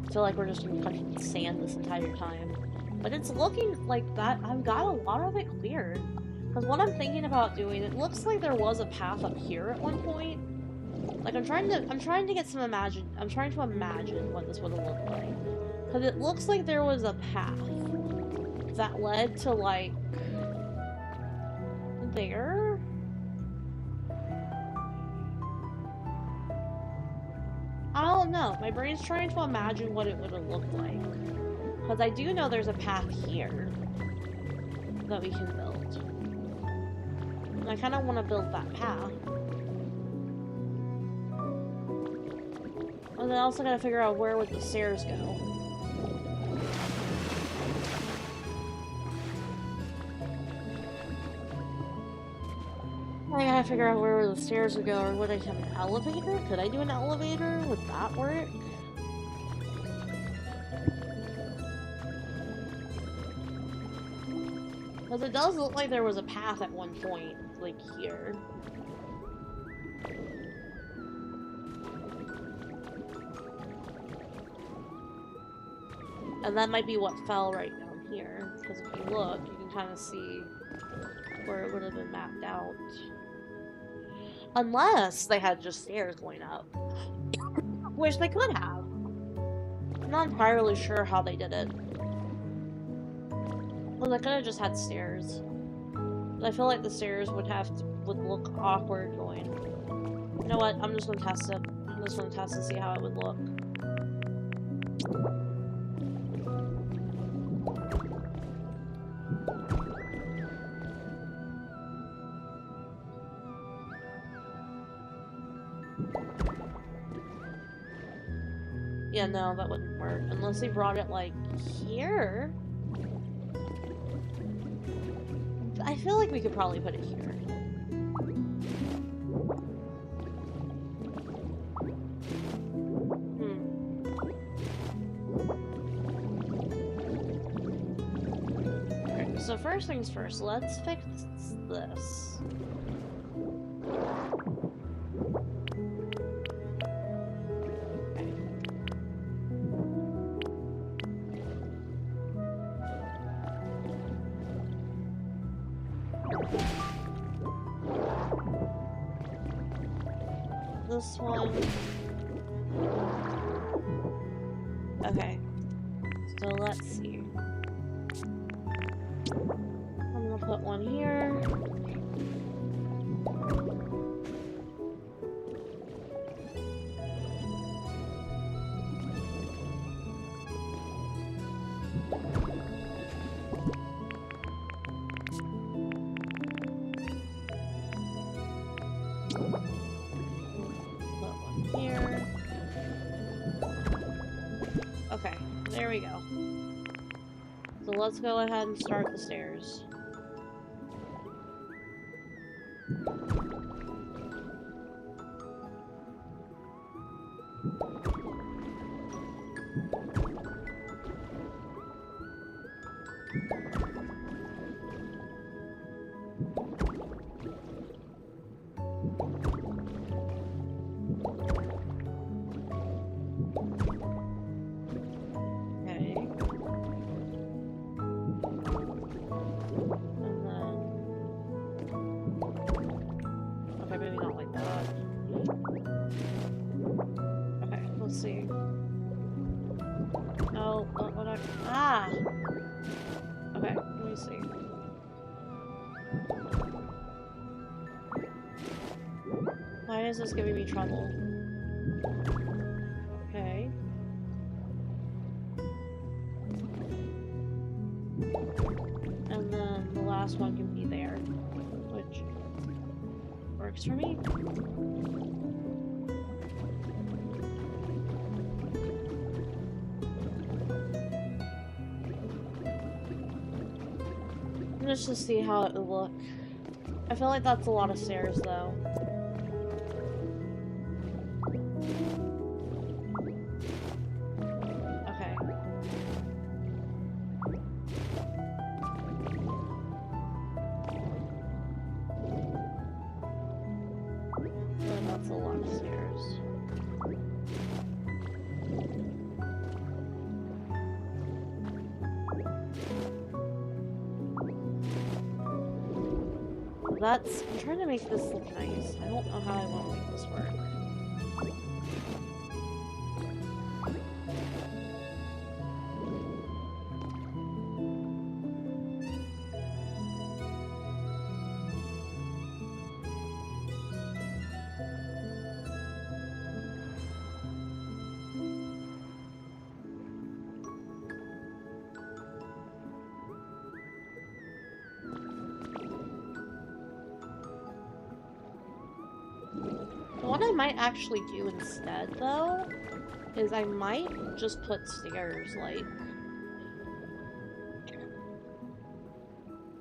I feel like we're just punching sand this entire time. But it's looking like that, I've got a lot of it cleared. Because what I'm thinking about doing, it looks like there was a path up here at one point. Like, I'm trying to get some I'm trying to imagine what this would have looked like. Because it looks like there was a path that led to, like, there? I don't know. My brain's trying to imagine what it would have looked like. Because I do know there's a path here that we can build. I kind of want to build that path. And then I also gotta figure out where would the stairs go. I gotta figure out where the stairs would go, or would I have an elevator? Could I do an elevator? Would that work? Because it does look like there was a path at one point, like here. And that might be what fell right down here. Because if you look, you can kind of see where it would have been mapped out. Unless they had just stairs going up. Which they could have. I'm not entirely sure how they did it. Well, they could have just had stairs. But I feel like the stairs would look awkward going. You know what? I'm just gonna test it. I'm just gonna test and see how it would look. Yeah, no, that wouldn't work. Unless they brought it, like, here? I feel like we could probably put it here. Okay, so first things first, let's fix this. This one. Okay. So let's see. I'm gonna put one here. Here. Okay, there we go. So let's go ahead and start the stairs. Okay, let me see. Why is this giving me trouble? Okay. And then the last one can be there, which works for me. Just to see how it would look. I feel like that's a lot of stairs, though. Okay. Oh, that's a lot of stairs. I'm trying to make this look nice. I don't know how I want to make this work. What I might actually do instead, though, is I might just put stairs, like,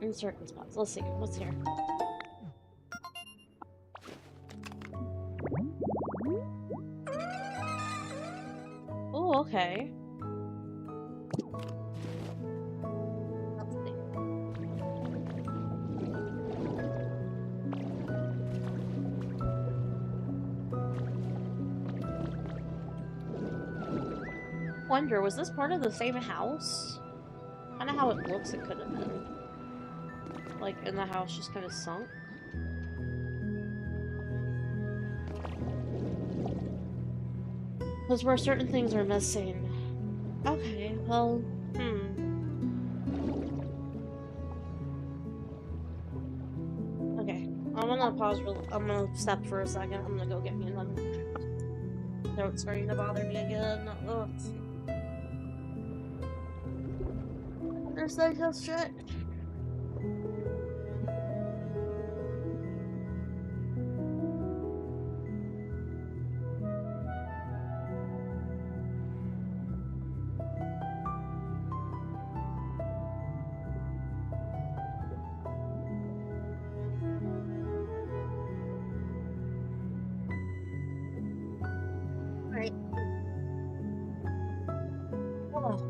in certain spots. Let's see. What's here? Oh, okay. Let's see. Wonder, was this part of the same house? Kind of how it looks it could have been. Like, and the house just kind of sunk. Because where certain things are missing. Okay, well, Okay, I'm gonna pause I'm gonna step for a second. I'm gonna go get me another throat's starting to bother me again. Ugh. There's like a shit. Right. Oh.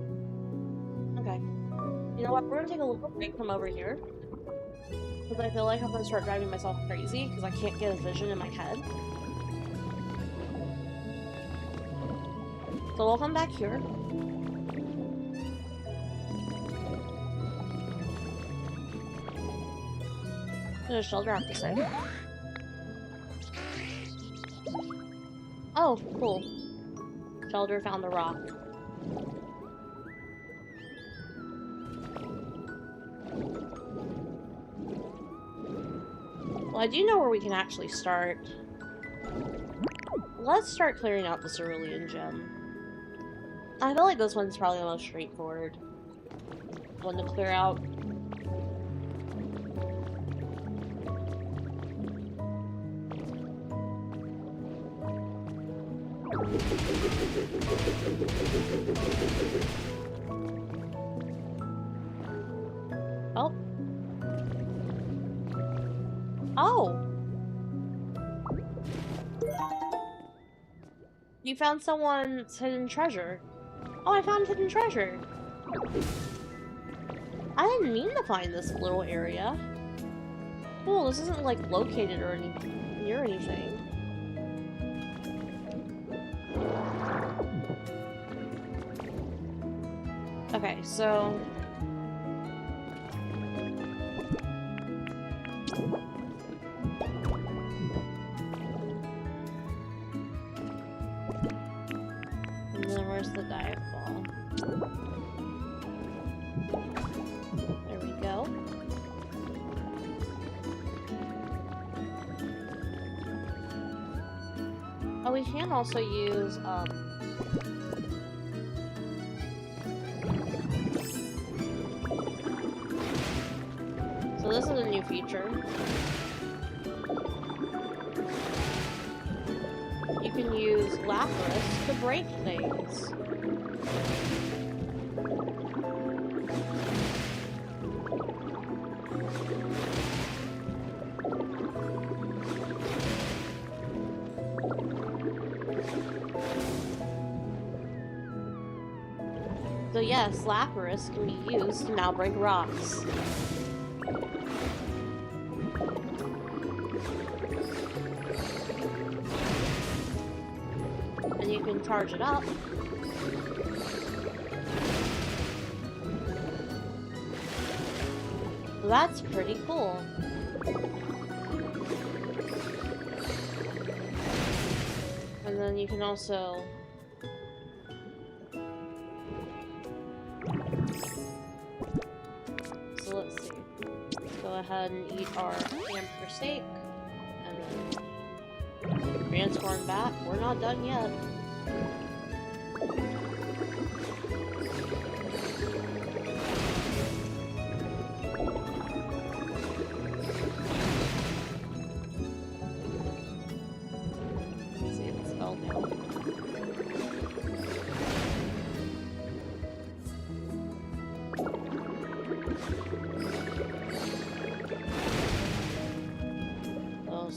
Okay. You know what? We're gonna take a little break from over here. Because I feel like I'm gonna start driving myself crazy because I can't get a vision in my head. So we'll come back here. What does Shelter have to say? Oh, cool. Shelter found the rock. Well, I do know where we can actually start. Let's start clearing out the cerulean gem. I feel like this one's probably the most straightforward one to clear out. Oh. Oh! You found someone's hidden treasure. Oh, I found hidden treasure! I didn't mean to find this little area. Cool, this isn't like located or near anything. Okay, so... And then where's the dive ball? There we go. Oh, we can also use, so this is a new feature. You can use Lapras to break things. So yes, Lapras can be used to now break rocks. And you can charge it up. That's pretty cool. And then you can also... So let's see. Let's go ahead and eat our hamburger steak. And then transform back. We're not done yet.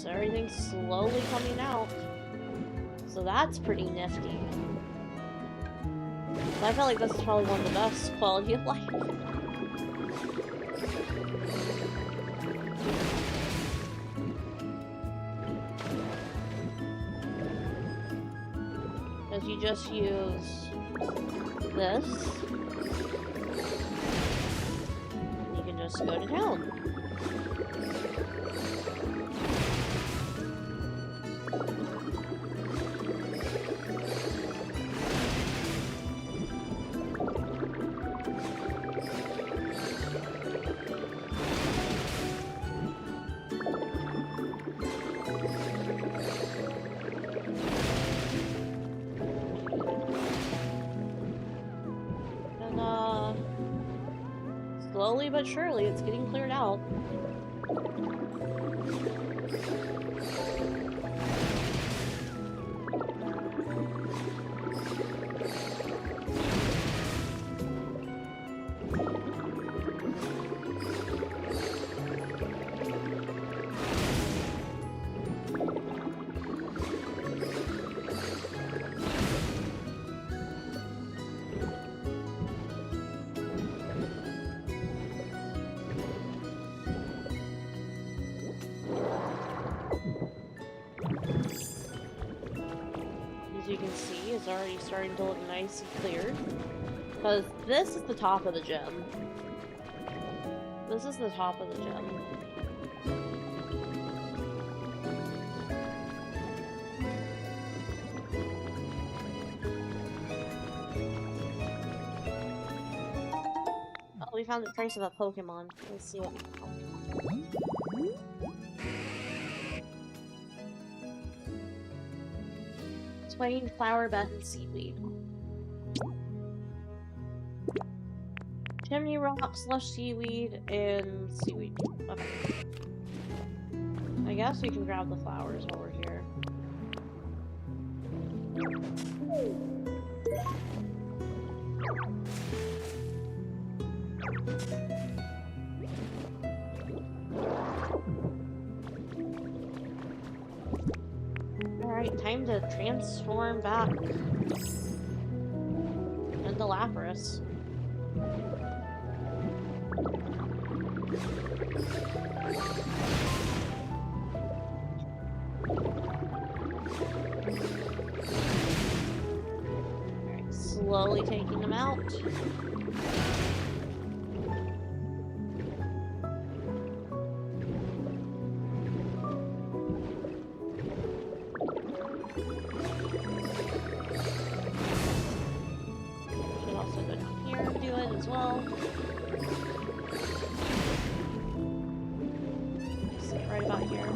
So everything's slowly coming out. So that's pretty nifty. I feel like this is probably one of the best quality of life. Because you just use this. You can just go to town. Slowly but surely, it's getting cleared out. As you can see, it's already starting to look nice and clear. Because this is the top of the gem. This is the top of the gem. Oh, we found the trace of a Pokemon. Let's see what we found. Swaying flower bed and seaweed. Chimney rock, slush seaweed, and seaweed. Okay. I guess we can grab the flowers while we're here. Alright, time to transform back into Lapras. Alright, slowly taking them out. Should also go down here and do it as well. Sit right about here.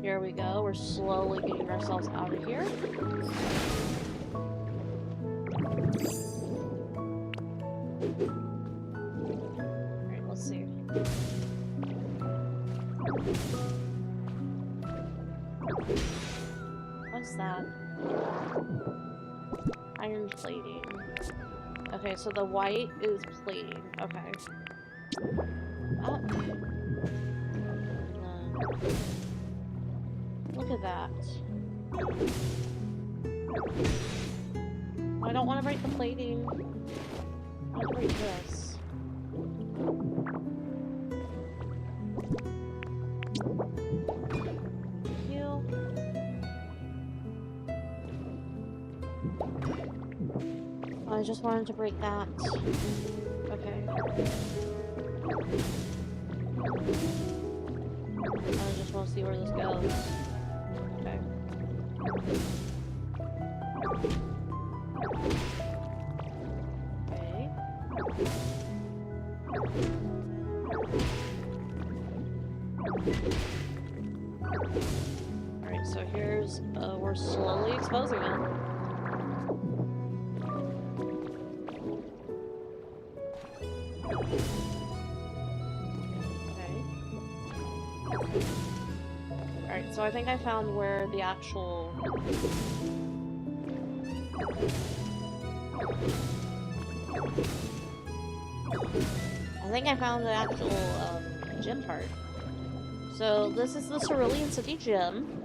Here we go, we're slowly getting ourselves out of here. Alright, let's see. What's that? Iron plating. Okay, so the white is plating. Okay. Look at that. I don't want to break the plating. I want to break this. Thank you. I just wanted to break that. Okay. I just want to see where this goes. Okay. Okay. Alright, so here's, we're slowly exposing it. Alright, so I think I found where the actual... gym part. So this is the Cerulean City gym.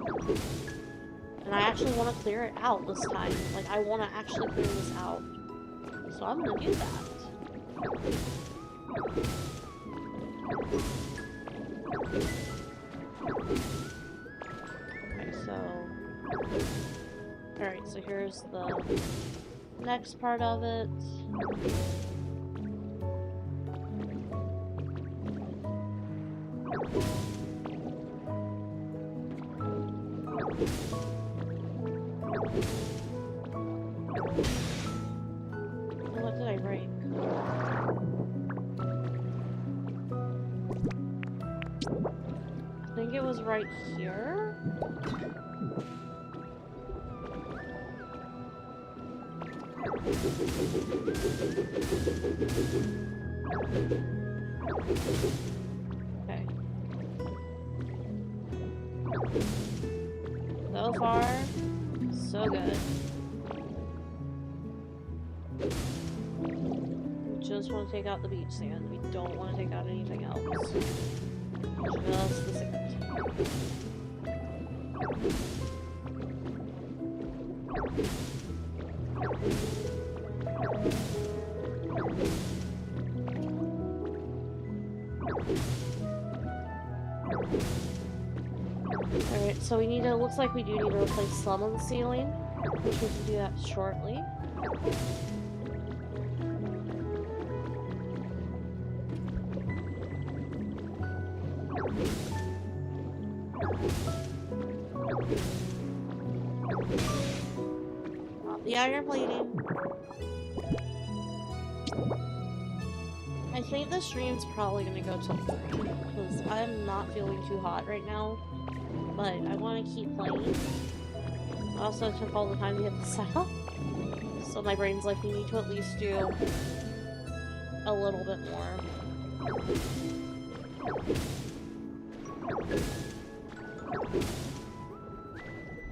And I actually want to clear it out this time. Like, I want to actually clear this out. So I'm gonna do that. Okay, so... Alright, so here's the next part of it. What did I break? I think it was right here. Okay. So far, so good. We just want to take out the beach sand. We don't want to take out anything else. Just the sand. Alright, so we need to, looks like we do need to replace some of the ceiling, which we can do that shortly. The iron plating. I think the stream's probably gonna go till 3, because I'm not feeling too hot right now, but I want to keep playing. I also took all the time to get the setup, so my brain's like, we need to at least do a little bit more.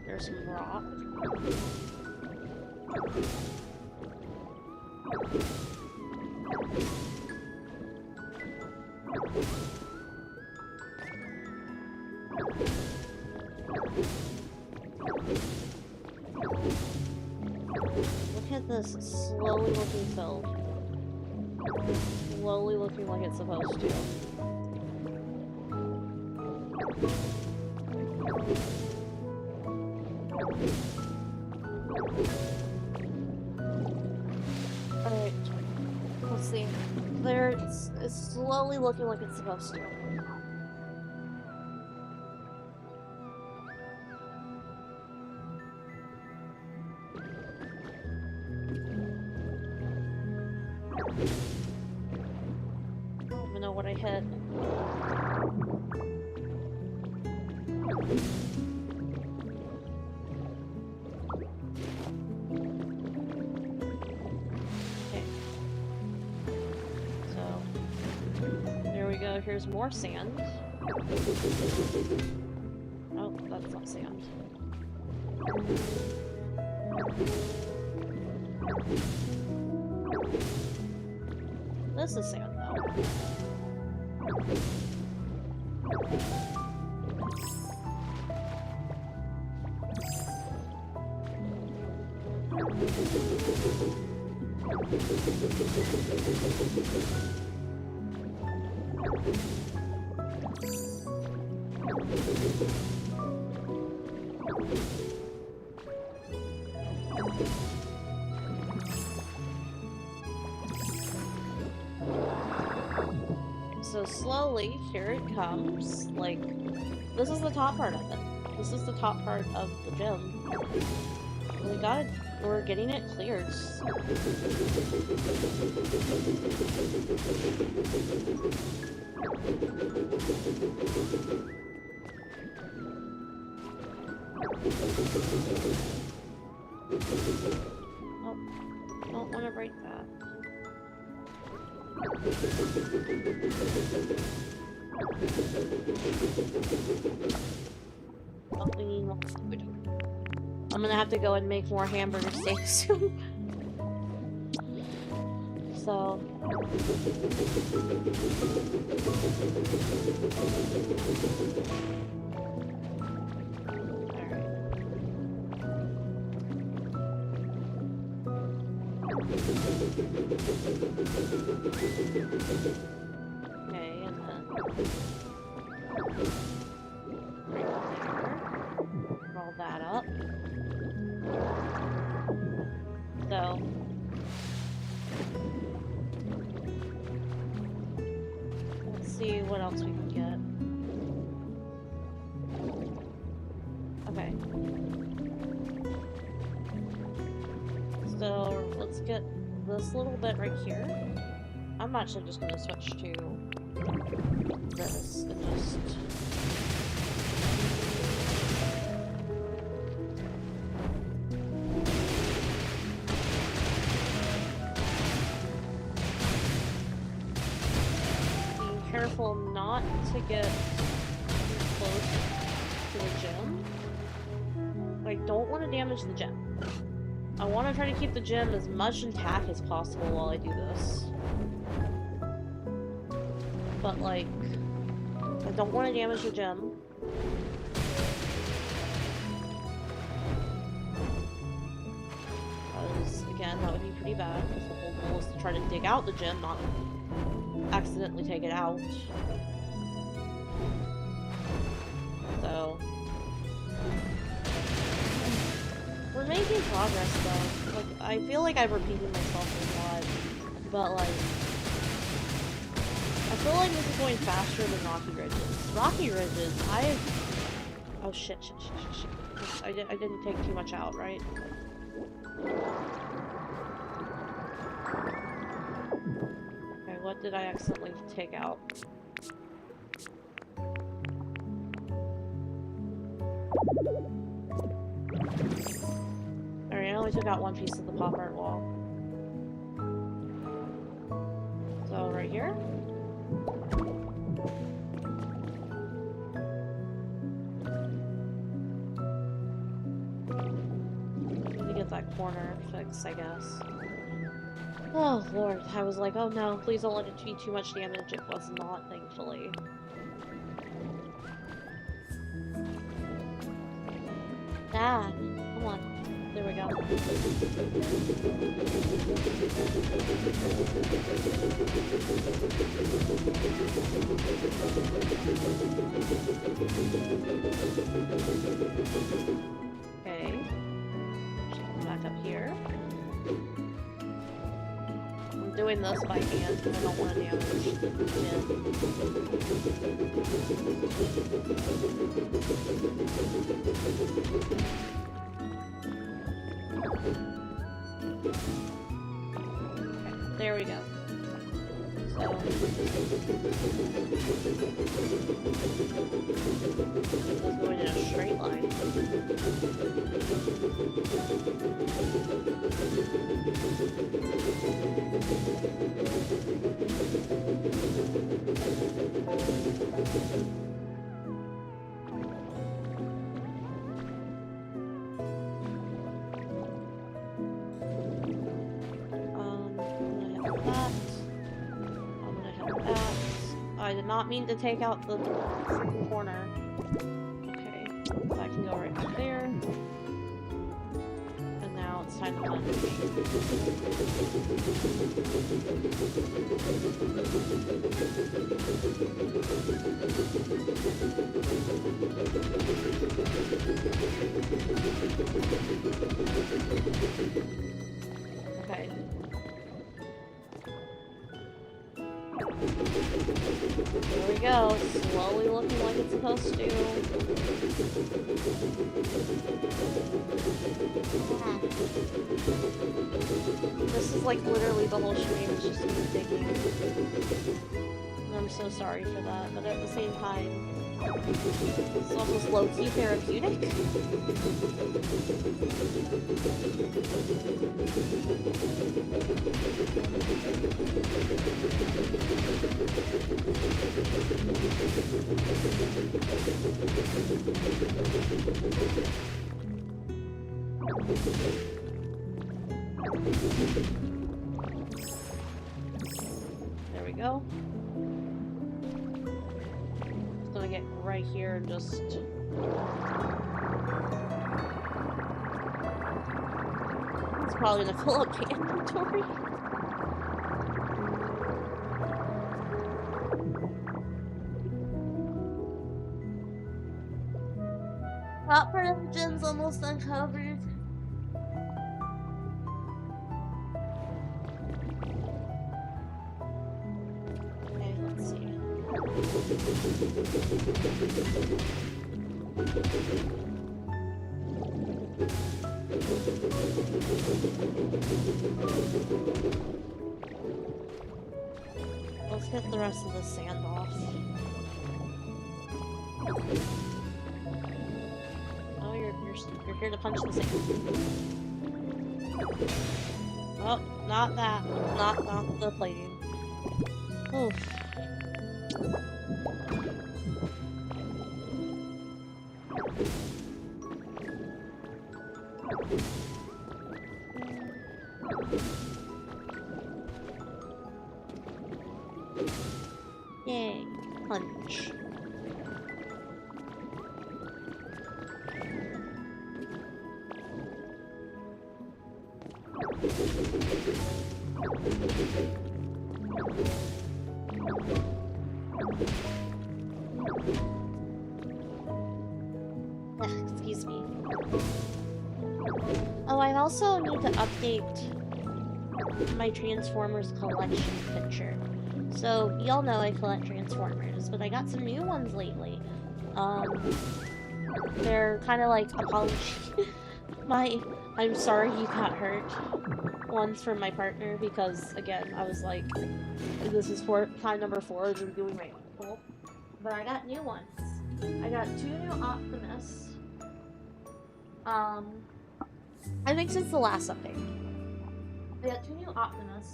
There's some rock. Look at this slowly looking filled. Slowly looking like it's supposed to. Alright, let's see. There, it's slowly looking like it's supposed to. I don't even know what I hit. Here's more sand. Oh, that's not sand. This is sand, though. So slowly, here it comes. Like, this is the top part of it. This is the top part of the gym. We're getting it cleared. Oh, don't want to break that. Oh, we need more food. I'm gonna have to go and make more hamburger steaks soon. So... Okay, and then roll that up. So let's see what else we can get. Okay. So let's get this little bit right here. I'm actually just going to switch to this and just... Being careful not to get too close to the gem. I don't want to damage the gem. I want to try to keep the gem as much intact as possible while I do this. But, like, I don't want to damage the gem. Because, again, that would be pretty bad. Because the whole goal is to try to dig out the gem, not accidentally take it out. So... we're making progress, though. Like, I feel like I've repeated myself a lot. But, like... I feel like this is going faster than Rocky Ridges. Rocky Ridges, oh shit. I didn't take too much out, right? Okay, what did I accidentally take out? Alright, I only took out one piece of the pop art wall. So, right here? That corner fixed, I guess. Oh lord, I was like, oh no, please don't let it be too much damage. It was not, thankfully. Ah, come on. There we go. Okay. Back up here. I'm doing this by hand because I don't want to damage the gem. Okay, there we go. So... this is going in a straight line. I did not mean to take out the freaking corner. Okay, so I can go right back there. And now it's time to punch. Okay. There we go, slowly looking like it's supposed to. This is like literally the whole stream is just me digging. I'm so sorry for that, but at the same time, it's almost low-key therapeutic. There we go. Just gonna get right here and just... It's probably gonna fill up the inventory. Top part of the gym's almost uncovered. Okay, let's see. Let's get the rest of the sand off. Oh, you're here to punch the sand. Oh, not that. Not the plating. Oof. Yay, punch. Excuse me. Oh, I also need to update my Transformers collection picture. So, y'all know I collect Transformers, but I got some new ones lately. They're kind of like apology. I'm sorry you got hurt. One's from my partner because, again, I was like, this is time number 4 of doing my uncle. But I got new ones. I got 2 new Optimus. I think since the last update. I got 2 new Optimus.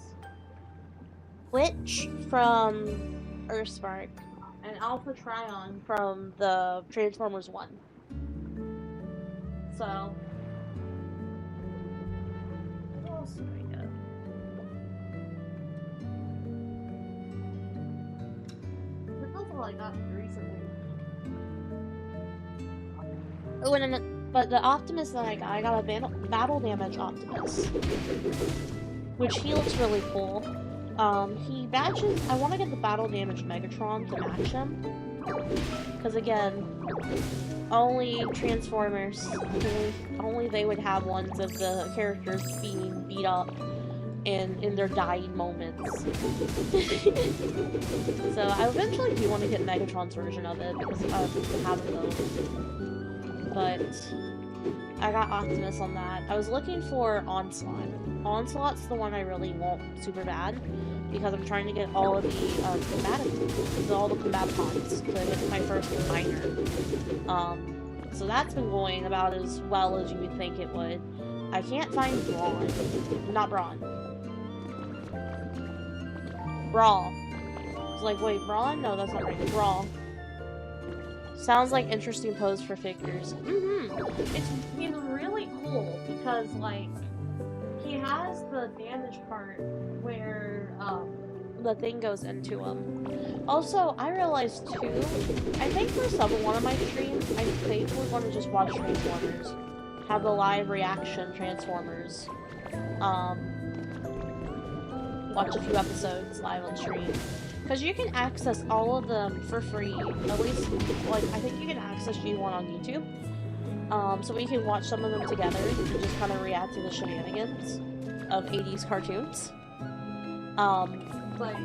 Witch from Earthspark, and Alpha Trion from the Transformers 1. So, what else did I get? That's all I got recently. Oh, but the Optimus that I got a battle damage Optimus, which he looks really cool. He matches. I want to get the battle damage Megatron to match him, because again, only Transformers, only they would have ones of the characters being beat up in their dying moments. So I eventually do want to get Megatron's version of it because I have those. But I got Optimus on that. I was looking for Onslaught. Onslaught's the one I really want super bad because I'm trying to get all of the Combaticons to get my first combiner. So that's been going about as well as you would think it would. I can't find Brawn. Not Brawn. Brawl. It's like, wait, Brawn? No, that's not right. Brawl. Sounds like interesting pose for figures. He's really cool because, like, he has the damage part where, the thing goes into him. Also, I realized, too, I think for one of my streams, I think we're going to just watch Transformers. Have the live reaction Transformers. Watch a few episodes live on stream. Because you can access all of them for free. At least, like, I think you can access G1 on YouTube. So we can watch some of them together and just kind of react to the shenanigans of 80s cartoons. But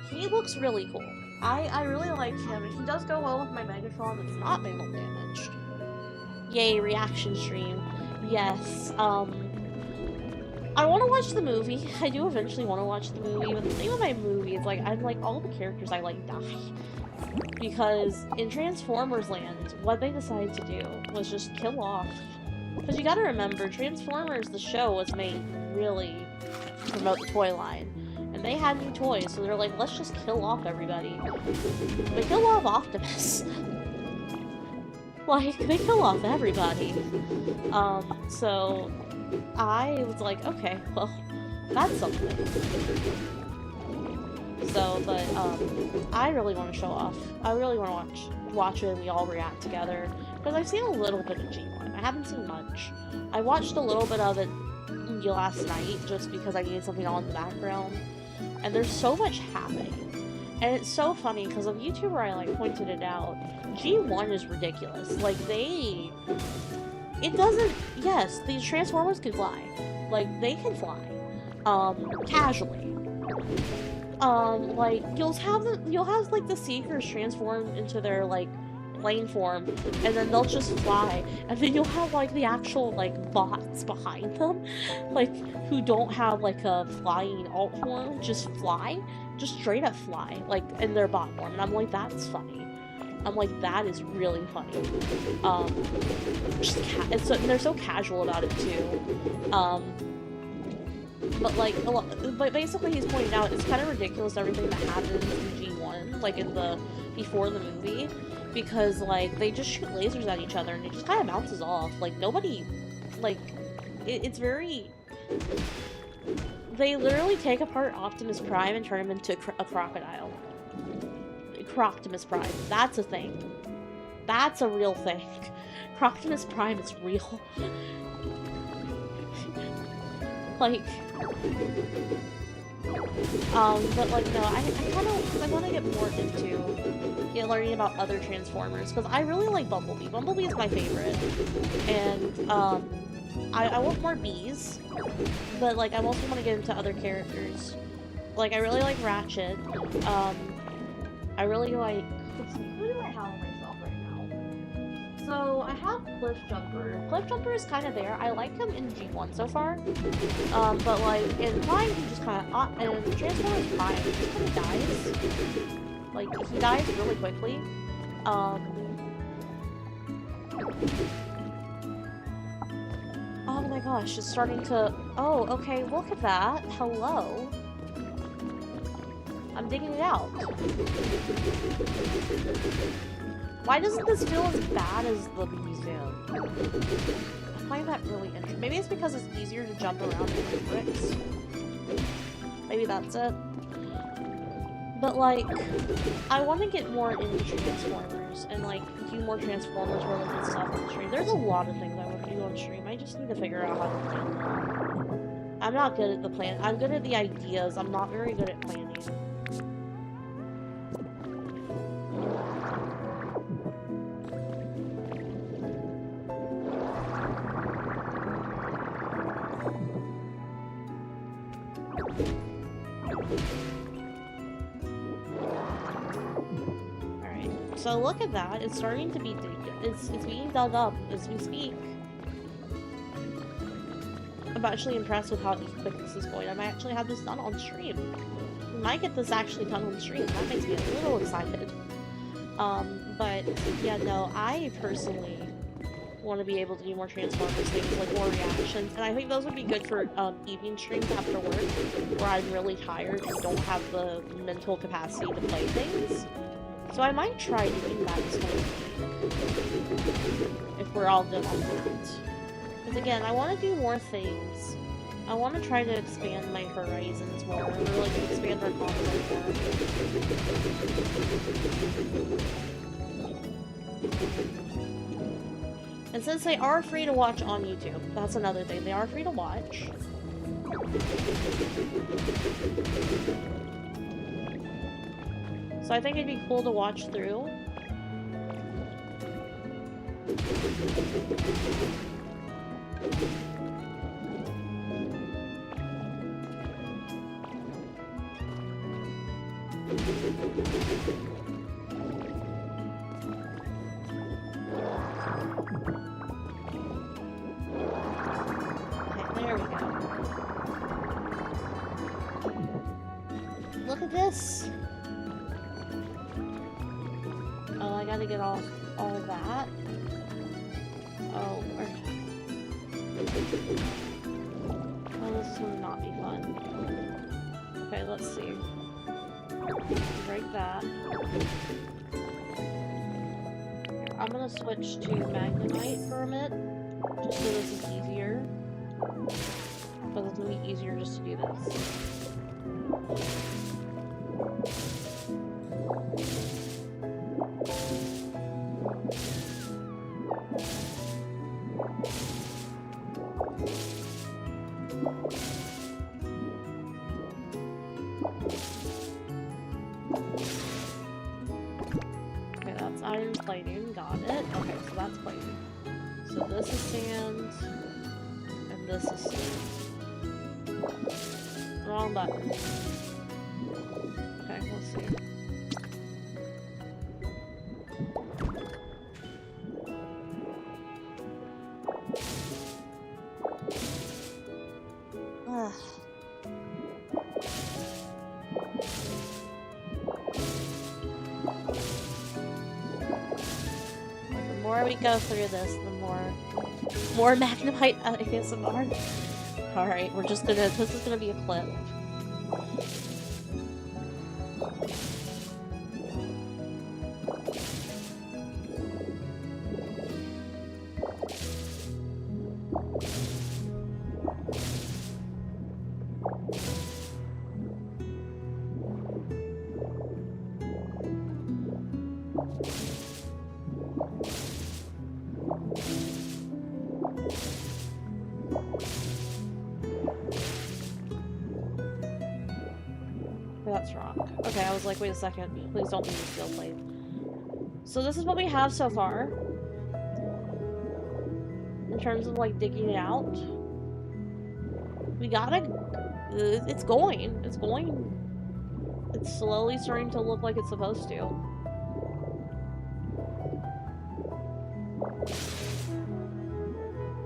he looks really cool. I really like him, and he does go well with my Megatron that's not battle damaged. Yay, reaction stream. Yes, I want to watch the movie. I do eventually want to watch the movie, but the thing with my movie is, like, I'm like, all the characters I like die. Because in Transformers Land, what they decided to do was just kill off. Because you gotta remember, Transformers, the show, was made really to promote the toy line. And they had new toys, so they're like, let's just kill off everybody. They kill off Optimus. Like, they kill off everybody. So I was like, okay, well, that's something. So, but, I really want to show off. I really want to watch it and we all react together. Because I've seen a little bit of G1. I haven't seen much. I watched a little bit of it last night just because I needed something on in the background. And there's so much happening. And it's so funny because a YouTuber I like pointed it out. G1 is ridiculous. Like, it doesn't, yes, these Transformers can fly. Like, they can fly. Casually. Like, you'll have, like, the Seekers transform into their, like, plane form, and then they'll just fly. And then you'll have, like, the actual, like, bots behind them, like, who don't have, like, a flying alt form, just fly. Just straight up fly, like, in their bot form. And I'm like, that's funny. I'm like, that is really funny. And they're so casual about it, too. But, like, but basically he's pointing out it's kind of ridiculous everything that happens in G1, like, before the movie, because, like, they just shoot lasers at each other and it just kind of bounces off. Like, nobody, like, it's very... They literally take apart Optimus Prime and turn him into a crocodile. Croctimus Prime. That's a thing. That's a real thing. Croctimus Prime is real. Like... but like, no, I want to get more into learning about other Transformers, because I really like Bumblebee. Bumblebee is my favorite. And, I want more bees, but, like, I also want to get into other characters. Like, I really like Ratchet. I really like... Who do I have on myself right now? So, I have Cliff Jumper. Cliff Jumper is kind of there. I like him in G1 so far. But, like, in Prime, he just kind of... and Transformers Prime, he just kind of dies. Like, he dies really quickly. Oh my gosh, it's starting to... Oh, okay, look at that. Hello. I'm digging it out. Why doesn't this feel as bad as the museum? I find that really interesting. Maybe it's because it's easier to jump around with the bricks. Maybe that's it. But, like, I want to get more into Transformers and, like, do more Transformers related stuff on stream. There's a lot of things I want to do on stream. I just need to figure out how to plan them. I'm not good at the plan. I'm good at the ideas. I'm not very good at planning. So look at that, it's starting to be, it's being dug up as we speak. I'm actually impressed with how quick this is going. I might actually have this done on stream. We might get this actually done on stream. That makes me a little excited. But yeah, no, I personally want to be able to do more Transformers things, like more reactions, and I think those would be good for evening streams after work, where I'm really tired and don't have the mental capacity to play things. So I might try doing that this whole week, if we're all done on that. Because again, I want to do more things. I want to try to expand my horizons more, or like expand our content more. And since they are free to watch on YouTube, that's another thing, they are free to watch. So I think it'd be cool to watch through. Okay, there we go. Look at this. Oh, I gotta get all that. Oh, oh, this is gonna not be fun. Okay, let's see. Break that. Here, I'm gonna switch to Magnemite for a minute, just so this is easier. Because it's gonna be easier just to do this. Okay, that's iron plating, got it. Okay, so that's plating. So this is sand, and this is sand. Wrong button. Okay, let's see. Ugh. The more we go through this, the more Magnemite ASMR. Alright, we're just gonna, this is gonna be a clip. That's wrong. Okay, I was like, wait a second. Please don't leave the steel plate. So this is what we have so far. In terms of, like, digging it out. We gotta... it's going. It's going. It's slowly starting to look like it's supposed to.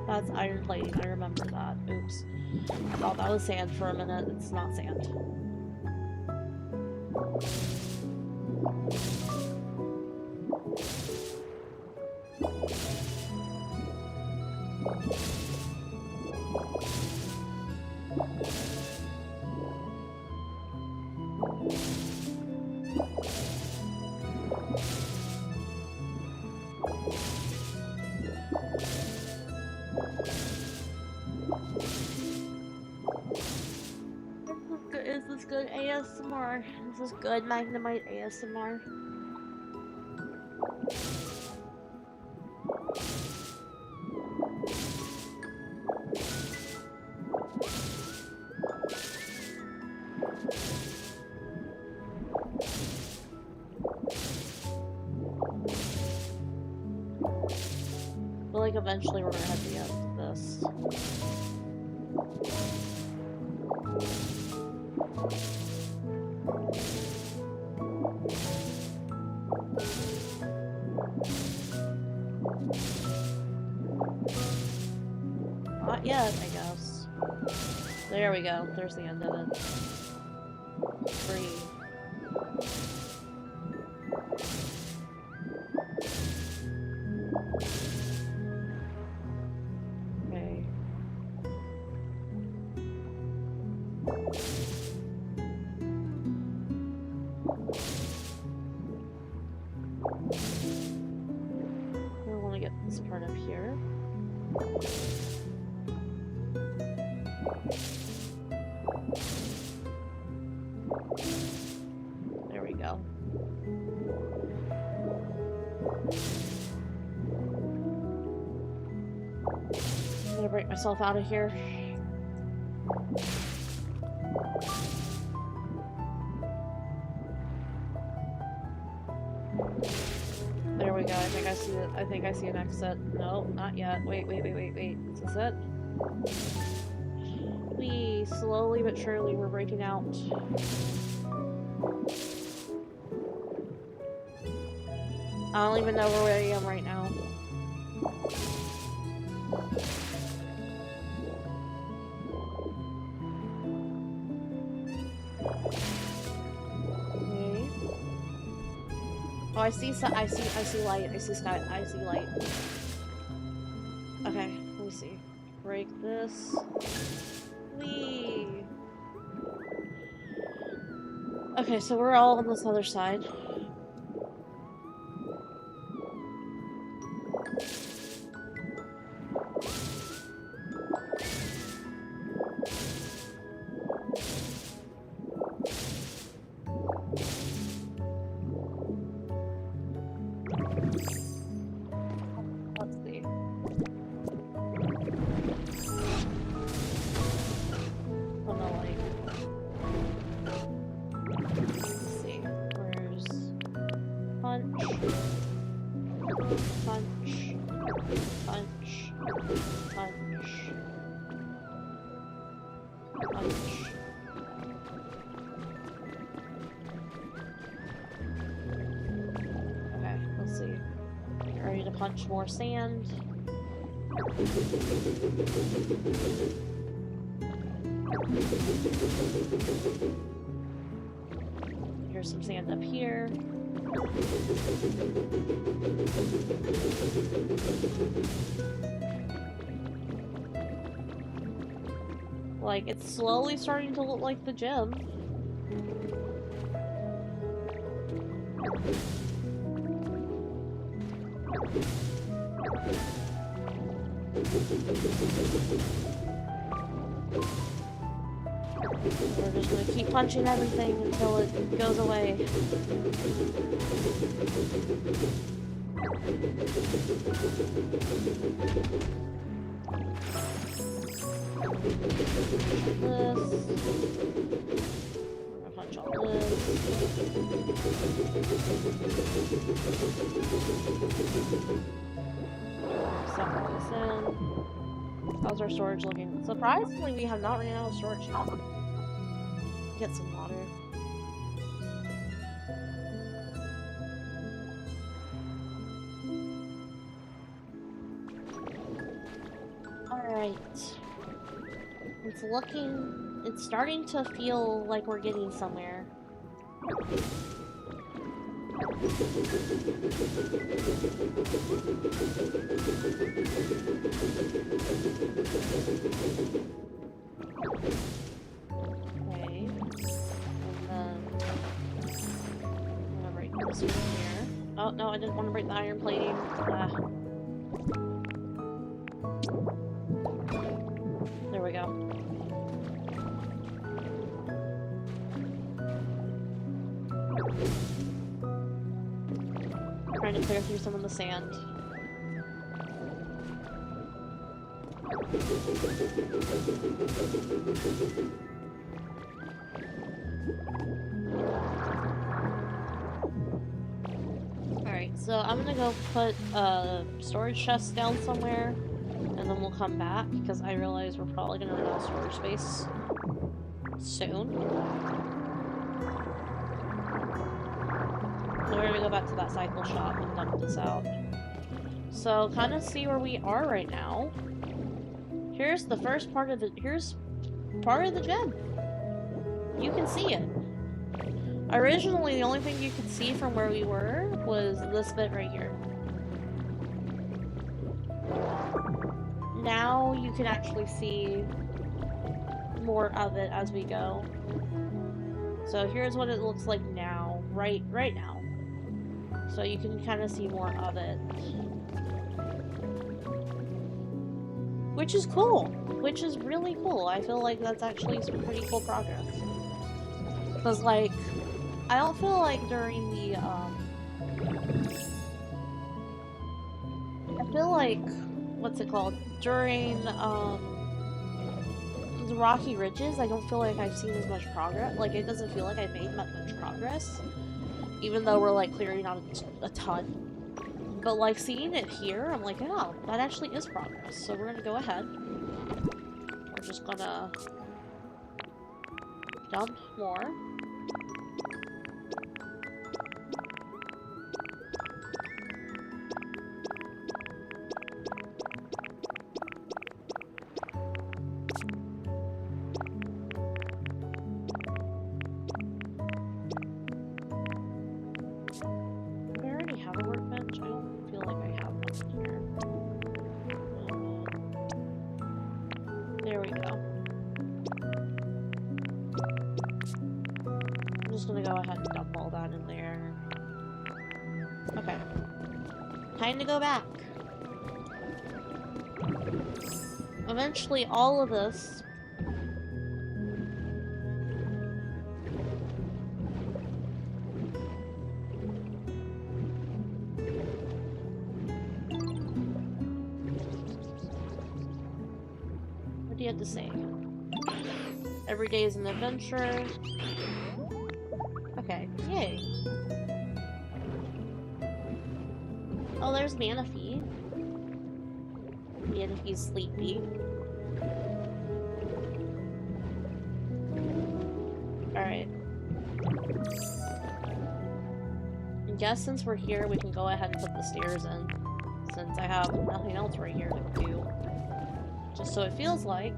That's iron plating. I remember that. Oops. I thought that was sand for a minute. It's not sand. Is this good ASMR? Is this good Magnemite ASMR? I feel like eventually we're gonna have to get this. Not yet, I guess. There we go. There's the end of it. Free. Okay. I want to get this part up here. There we go. I'm gonna break myself out of here. There we go. I think I see it. I think I see an exit. No, not yet. Wait. Is this it? We slowly but surely we're breaking out. I don't even know where I am right now. Oh, I see light. I see sky. I see light. Okay, let me see. Break this. Whee! Okay, so we're all on this other side. Let's see. Oh no, like... Let's see. Where's... Punch. Punch. Punch. Punch. Punch. Okay, let's see. Get ready to punch more sand. Here's some sand up here. Like, it's slowly starting to look like the gym. We're just gonna keep punching everything until it goes away. Punch all this. Suck all this in. How's our storage looking? Surprisingly, we have not ran out of storage yet. Get some water. Alright. It's starting to feel like we're getting somewhere. Okay. And then I'm gonna break this one here. Oh no, I didn't want to break the iron plating. There we go. Trying to clear through some of the sand. Alright, so I'm gonna go put storage chests down somewhere, and then we'll come back, because I realize we're probably gonna run out of storage space soon. So we're gonna go back to that cycle shop and dump this out. So, kind of see where we are right now. Here's the first part of the- here's part of the gym. You can see it. Originally, the only thing you could see from where we were was this bit right here. Now you can actually see more of it as we go. So here's what it looks like now, right now. So you can kind of see more of it. Which is cool. Which is really cool. I feel like that's actually some pretty cool progress. Because, like, I don't feel like during the, I feel like, what's it called? During, the Rocky Ridges, I don't feel like I've seen as much progress. Like, it doesn't feel like I've made that much progress. Even though we're, like, clearing out a ton. But, like, seeing it here, I'm like, oh, that actually is progress. So we're gonna go ahead. We're just gonna dump more. gonna go ahead and dump all that in there. Okay. Time to go back. Eventually, all of this... What do you have to say? Every day is an adventure. Okay, yay. Oh, there's Manaphy. Manaphy's sleepy. Alright. I guess since we're here, we can go ahead and put the stairs in. Since I have nothing else right here to do. Just so it feels like.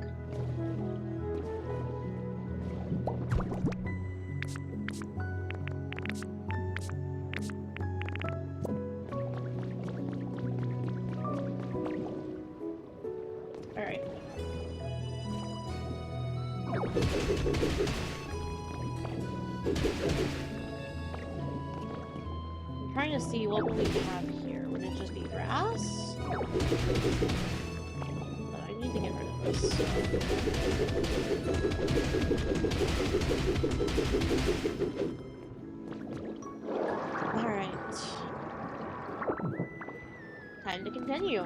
Alright. I'm trying to see what we have here. Would it just be grass? But I need to get rid of this. Alright. Time to continue.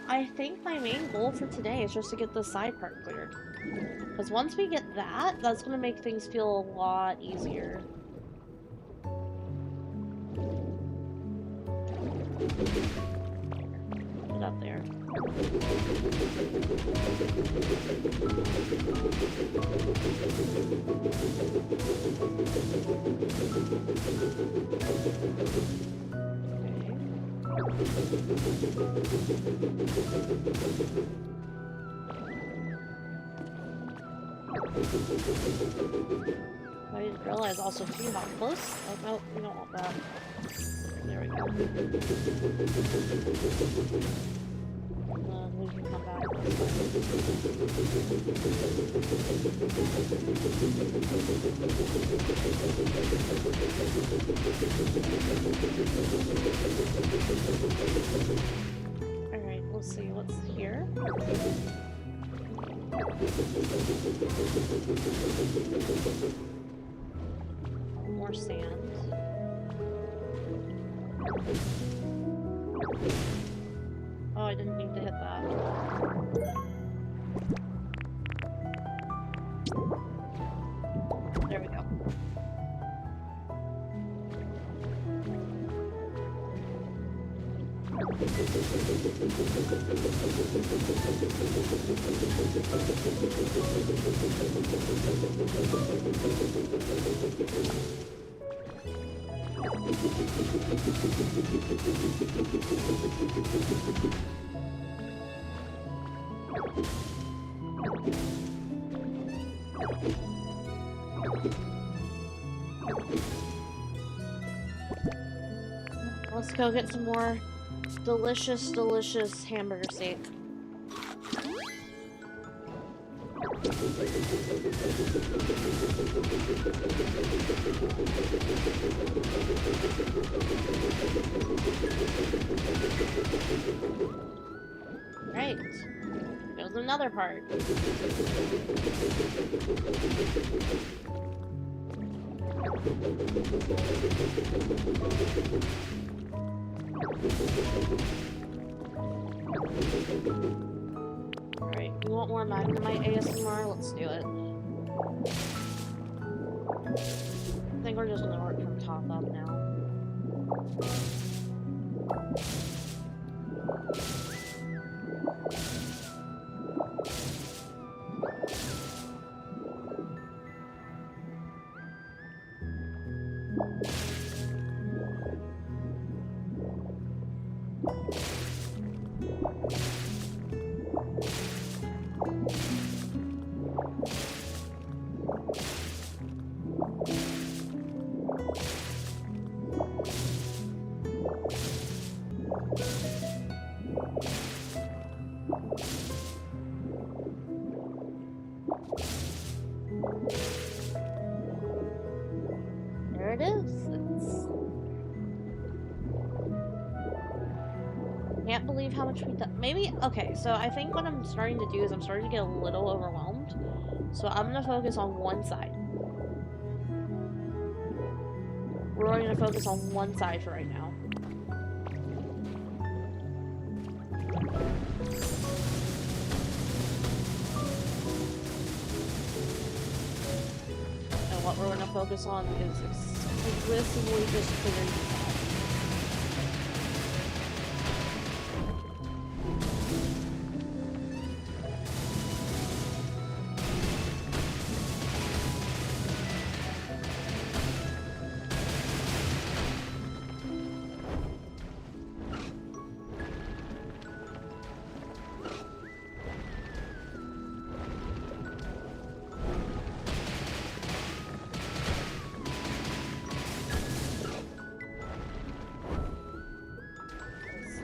I think my main goal for today is just to get the side part cleared. Because once we get that, that's going to make things feel a lot easier. Get up there. I didn't realize also too how close. Oh no, we don't want that. There we go. We can come back. Alright, we'll see what's here. More sand. Oh, I didn't mean to hit that. There we go. Let's go get some more delicious, delicious hamburger steak. Right. There's another part. Alright, you want more Magnemite ASMR? Let's do it. I think we're just gonna work from top up now. There it is. Can't believe how much we done. Maybe, okay, so I think what I'm starting to do is I'm starting to get a little overwhelmed. So I'm gonna focus on one side. We're only gonna focus on one side for right now. And what we're gonna focus on is exclusively just clearing these out.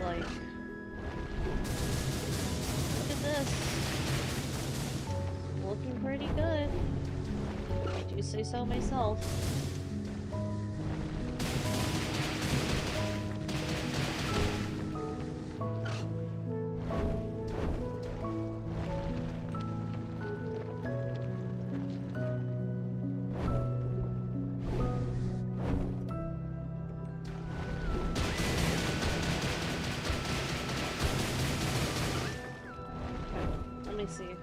Like, look at this. Looking pretty good. I do say so myself. Let me see.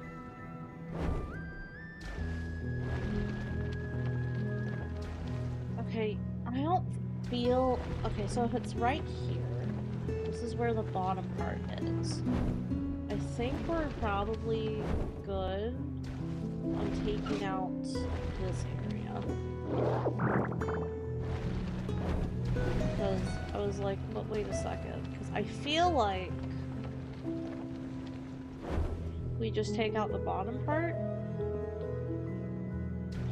Okay, I don't feel... Okay, so if it's right here, this is where the bottom part is. I think we're probably good on taking out this area. Because I was like, but wait a second. Because I feel like we just take out the bottom part.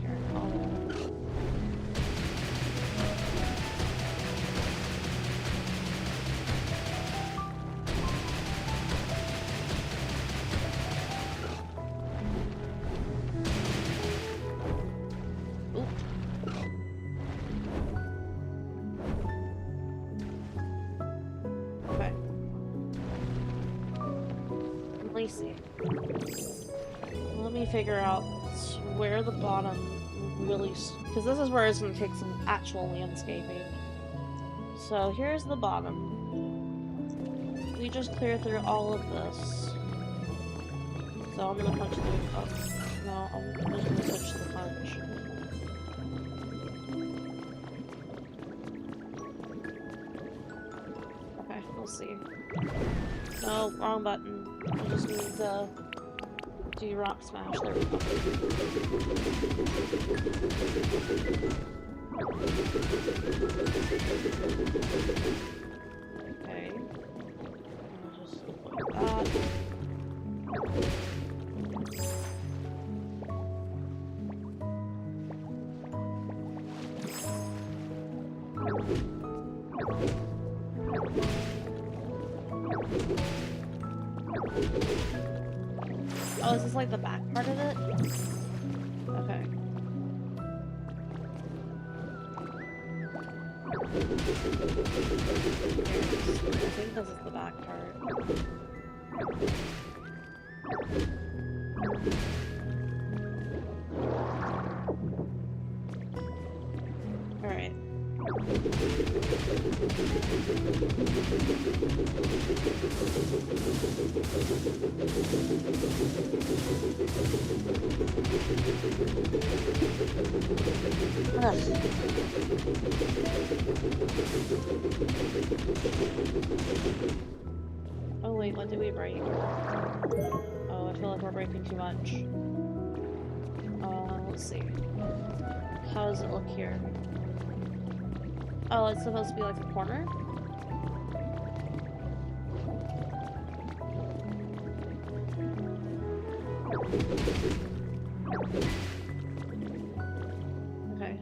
Here, okay. Let me see. Let me figure out where the bottom really... Because this is where it's going to take some actual landscaping. So here's the bottom. We just clear through all of this. So I'm going to punch through... Oh, no, I'm just going to switch the punch. Okay, we'll see. No, wrong button. I just need to... do rock smash. There we go. Okay. I'll just like that. Oh, is this like the back part of it? Okay. I think this is the back part. Alright. Oh wait, what did we break? Oh, I feel like we're breaking too much. Let's see. How does it look here? Oh, it's supposed to be like the corner? Okay.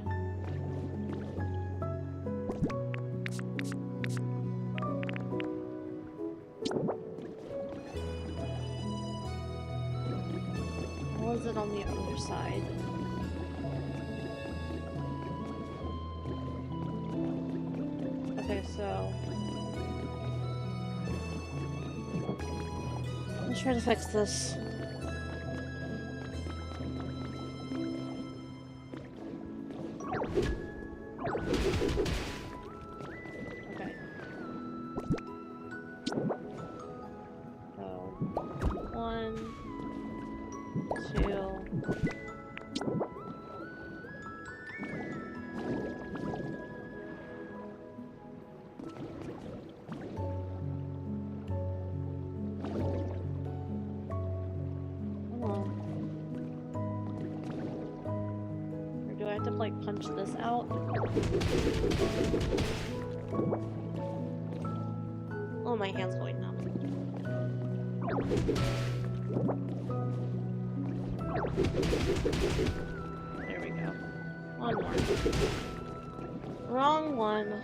How is it on the other side? Okay, so... let's try to fix this. Okay. So, 1, 2... Do I have to, like, punch this out? Oh, my hand's going numb. There we go. One more. Wrong one.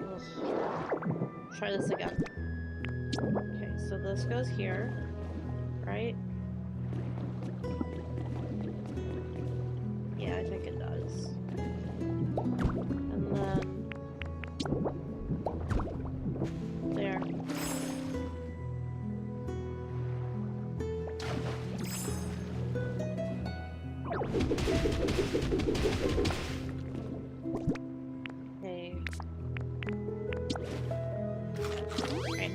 Ugh. Try this again. Okay, so this goes here, right? Yeah, I think it does. And then... there. Okay. Right.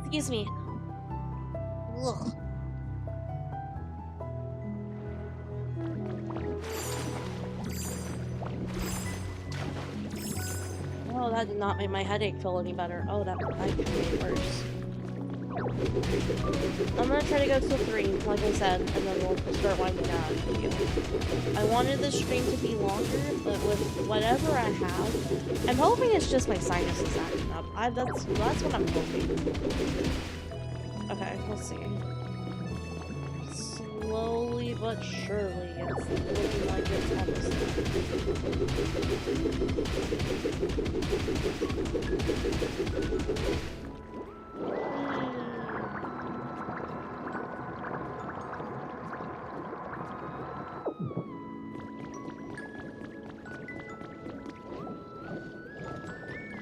Excuse me. Ugh. Oh, that did not make my headache feel any better. Oh, that might be worse. I'm gonna try to go to 3, like I said, and then we'll start winding down the video. I wanted this stream to be longer, but with whatever I have, I'm hoping it's just my sinuses acting up. That's what I'm hoping. Okay, let's see. Slowly but surely, it's looking like it's almost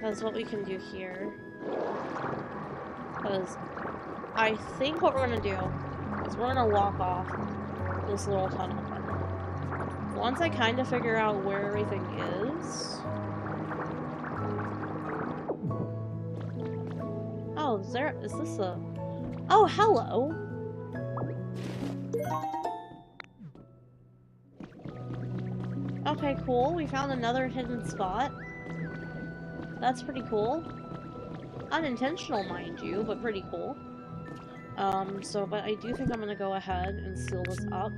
That's what we can do here. Because I think what we're gonna do is we're gonna walk off this little tunnel. Once I kind of figure out where everything is... Oh, is this a... Oh, hello! Okay, cool. We found another hidden spot. That's pretty cool. Unintentional, mind you, but pretty cool. But I do think I'm gonna go ahead and seal this up.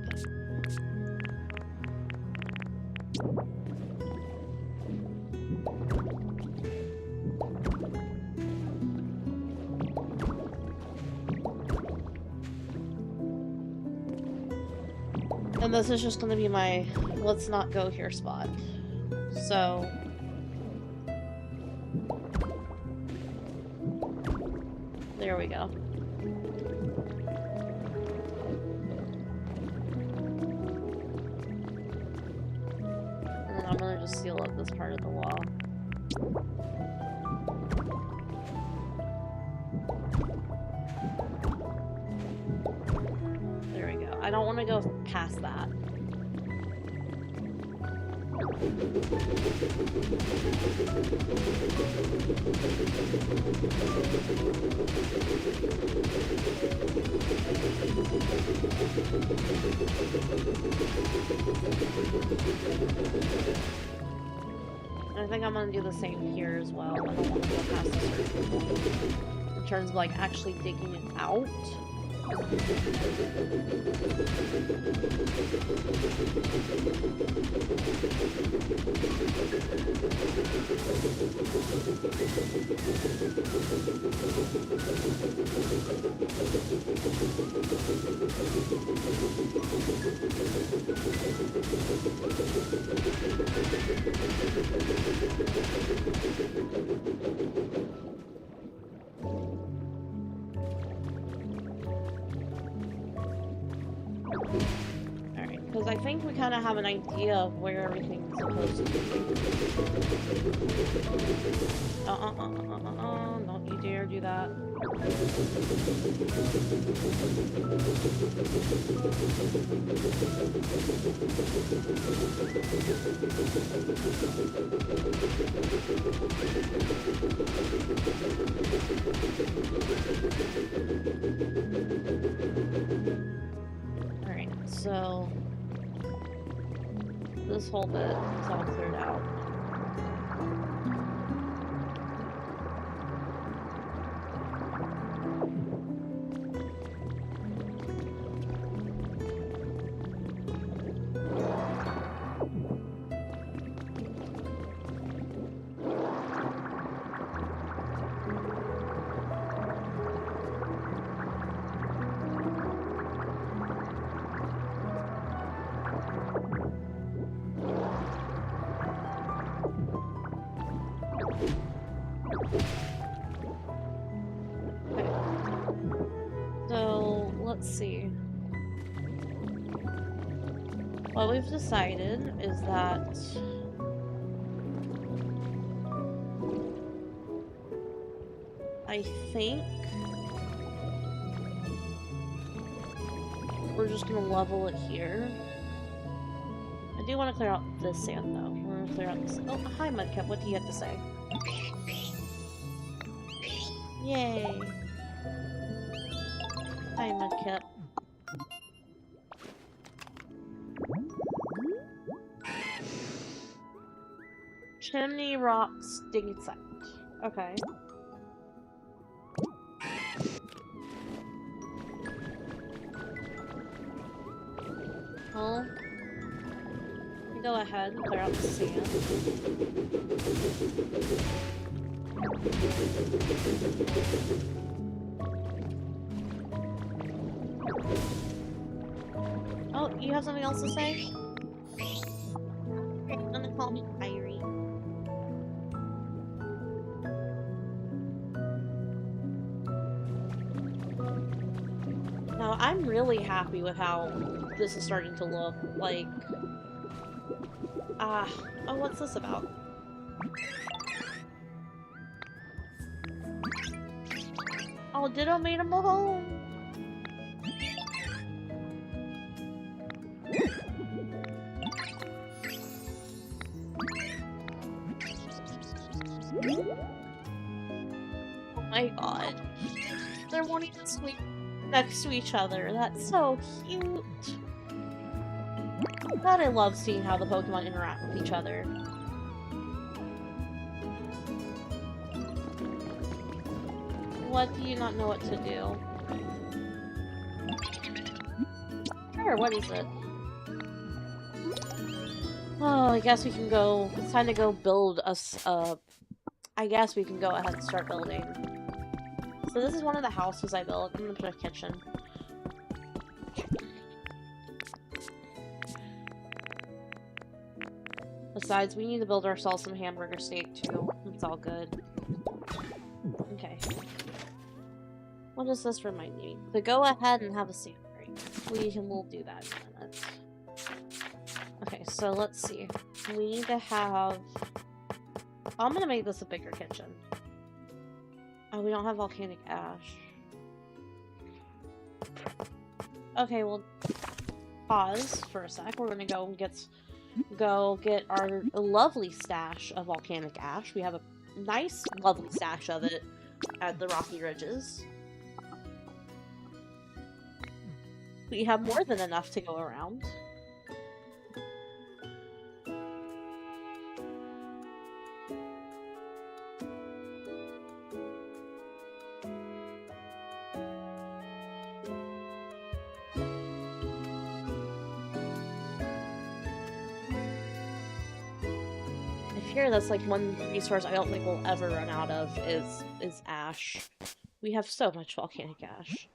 And this is just gonna be my let's not go here spot. So... there we go. And then I'm gonna just seal up this part of the wall. There we go. I don't want to go past that. I think I'm gonna do the same here as well. I don't want to go past a certain point in terms of like actually digging it out. think we kind of have an idea of where everything's supposed to be. Don't you dare do that. Alright, so this whole bit is all cleared out. So, let's see. What we've decided is that I think we're just gonna level it here. I do want to clear out this sand though. We're gonna clear out this. Oh, hi Mudkip, what do you have to say? Yay! Hi Mudkip. Chimney Rocks dig site. Okay. Well, we go ahead and clear out the sand. Oh, you have something else to say? You're gonna call me Kyrie. Now, I'm really happy with how this is starting to look. Like, oh, what's this about? Oh, Ditto made him a home. Oh my god. They're wanting to sleep next to each other. That's so cute. God, I love seeing how the Pokemon interact with each other. What do you not know what to do? Sure, what is it? Oh, I guess we can go. It's time to go build us I guess we can go ahead and start building. So this is one of the houses I built. I'm gonna put a kitchen. Besides, we need to build ourselves some hamburger steak too. It's all good. Okay. What does this remind me? To go ahead and have a sand break. We'll do that in a minute. Okay, so let's see. We need to have... I'm gonna make this a bigger kitchen. Oh, we don't have volcanic ash. Okay, well, pause for a sec. We're gonna go get our lovely stash of volcanic ash. We have a nice, lovely stash of it at the Rocky Ridges. We have more than enough to go around. Here, that's like one resource I don't think we'll ever run out of is ash. We have so much volcanic ash.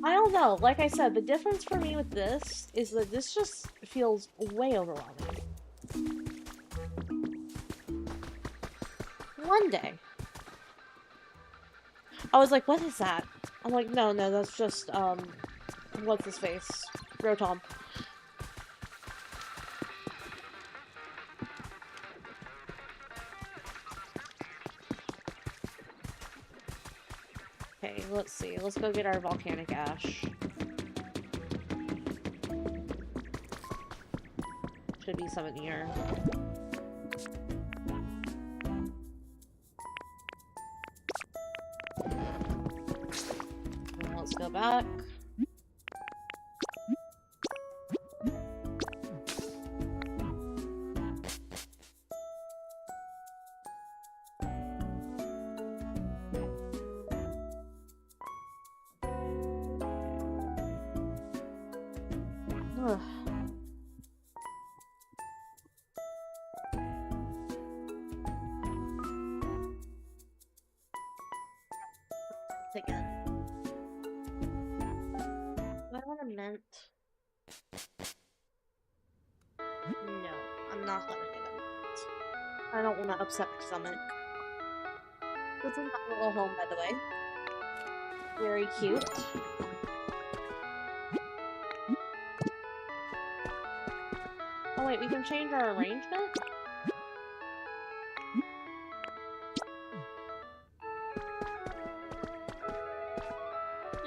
I don't know, like I said, the difference for me with this is that this just feels way overwhelming. One day. I was like, what is that? I'm like, no, that's just, What's his face? Rotom. Okay, let's see. Let's go get our volcanic ash. Should be some in here. And let's go back. Ugh. Again. Do I want a mint? No, I'm not gonna get a mint. I don't want to upset my stomach. This is my little home, by the way. Very cute. Oh wait, we can change our arrangement?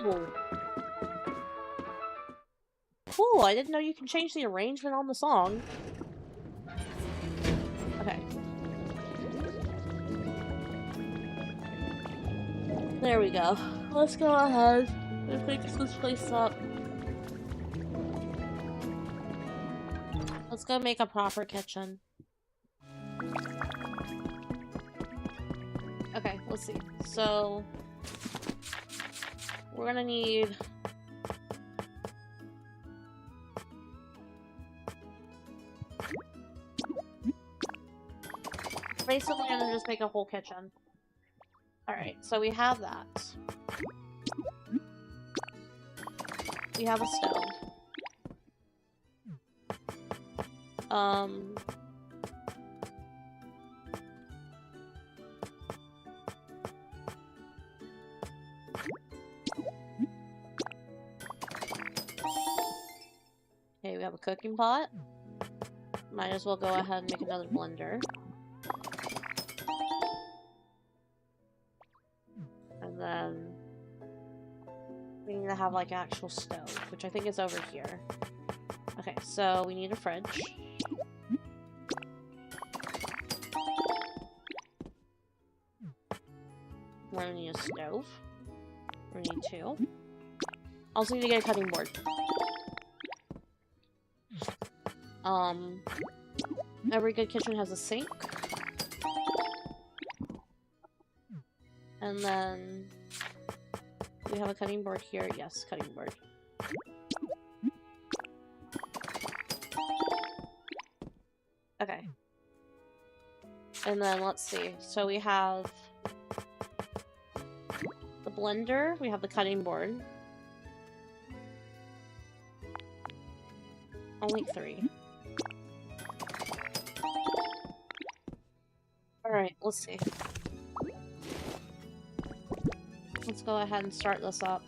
Cool. Cool, I didn't know you can change the arrangement on the song. Okay. There we go. Let's go ahead and fix this place up. Let's go make a proper kitchen. Okay, let's see. So, we're gonna need... Basically, I'm gonna just make a whole kitchen. Alright, so we have that. We have a stove. Okay, we have a cooking pot. Might as well go ahead and make another blender. And then we need to have like actual stove, which I think is over here. Okay, so we need a fridge. We're gonna need a stove. We need two. Also need to get a cutting board. Every good kitchen has a sink. And then we have a cutting board here. Yes, cutting board. Okay. And then let's see. So we have the blender, we have the cutting board. Only 3. Alright, let's see. Let's go ahead and start this up.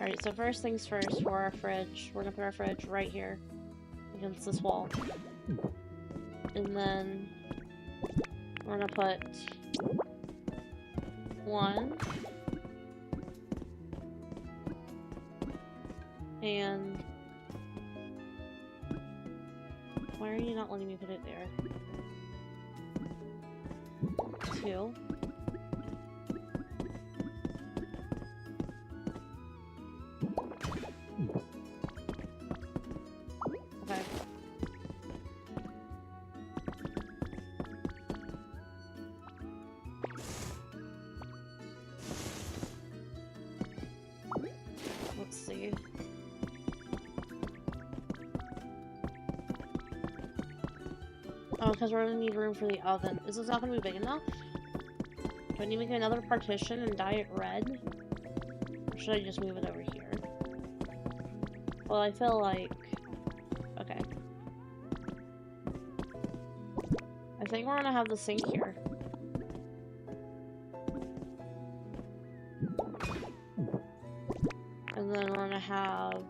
Alright, so first things first, for our fridge, we're gonna put our fridge right here against this wall. And then we're gonna put 1. And why are you not letting me put it there? 2. Okay. Let's see. Oh, because we're gonna need room for the oven. Is this not gonna be big enough? Do I need to make another partition and dye it red? Or should I just move it over here? Well, I feel like... Okay. I think we're gonna have the sink here. And then we're gonna have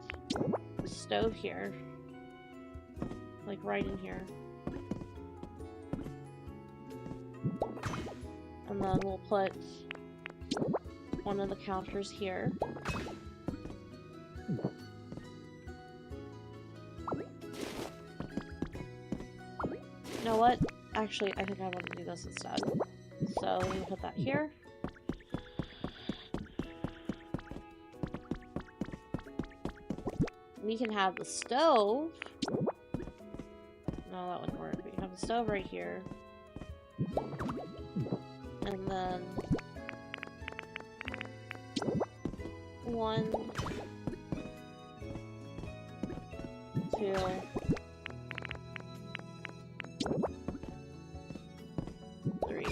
stove here. Like right in here. And then we'll put one of the counters here. You know what? Actually, I think I want to do this instead. So, let me put that here. We can have the stove. No, that wouldn't work. We can have the stove right here. And then... 1, 2... 3.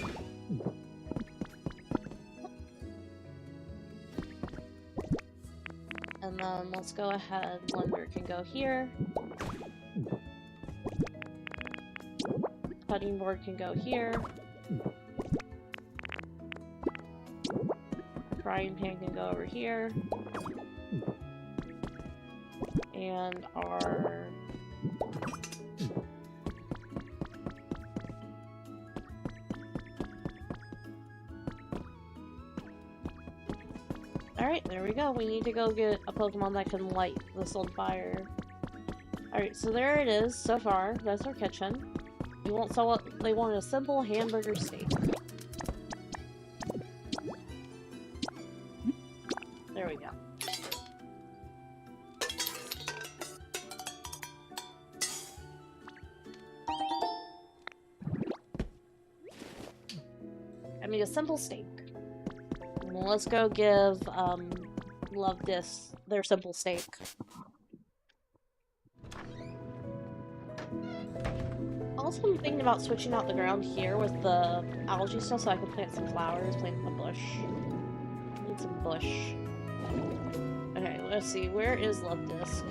And then let's go ahead, blender can go here. Cutting board can go here. Frying pan can go over here. And our... Alright, there we go. We need to go get a Pokemon that can light this on fire. Alright, so there it is so far. That's our kitchen. They want a simple hamburger steak. There we go. I mean, a simple steak. Well, let's go give, Love This their simple steak. Also, I'm thinking about switching out the ground here with the algae stuff so I can plant some flowers, plant some bush. Need some bush. Okay, let's see. Where is Love Disc?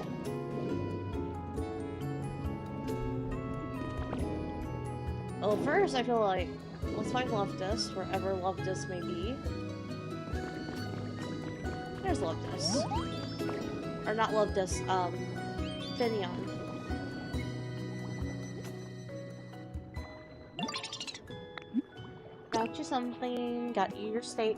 Well, first, I feel like, let's find Love Disc, wherever Love Disc may be. There's Love Disc. Or not Love Disc, Finneon. Got you something, got you your steak.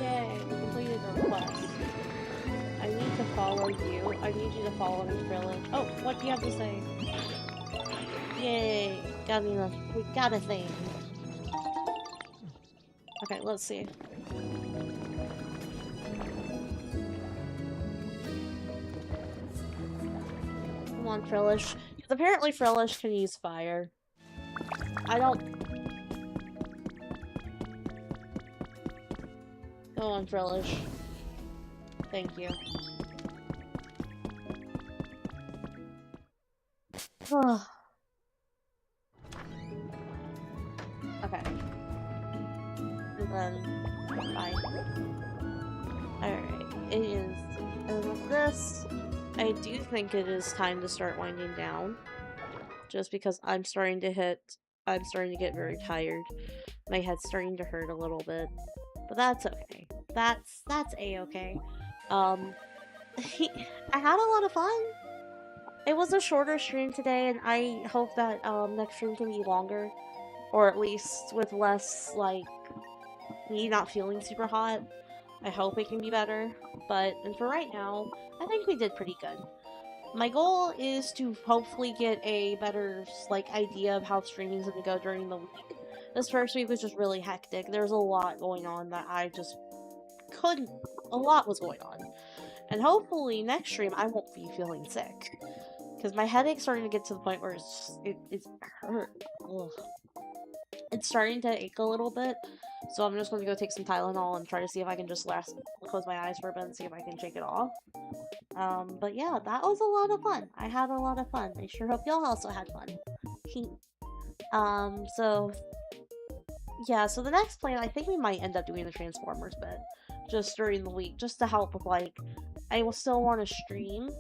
Yay, we completed the request. I need to follow you. I need you to follow me, Krillin. Oh, what do you have to say? Yay, we got a thing. Okay, let's see. Come on, Frillish. Because apparently Frillish can use fire. I don't... Go on, Frillish. Thank you. Okay. And then... Bye. Alright, it is... And with this... I do think it is time to start winding down. Just because I'm starting to get very tired. My head's starting to hurt a little bit. But that's okay. That's a-okay. I had a lot of fun. It was a shorter stream today, and I hope that next stream can be longer. Or at least with less, like, me not feeling super hot. I hope it can be better. But, and for right now, I think we did pretty good. My goal is to hopefully get a better, like, idea of how streaming is going to go during the week. This first week was just really hectic. There's a lot going on that I just couldn't... A lot was going on. And hopefully next stream I won't be feeling sick. Because my headache's starting to get to the point where it's hurt. Ugh. It's starting to ache a little bit. So I'm just going to go take some Tylenol and try to see if I can just close my eyes for a bit and see if I can shake it off. But yeah, that was a lot of fun. I had a lot of fun. I sure hope y'all also had fun. So... Yeah, so the next plan, I think we might end up doing the Transformers bit. Just during the week, just to help with, like... I will still want to stream,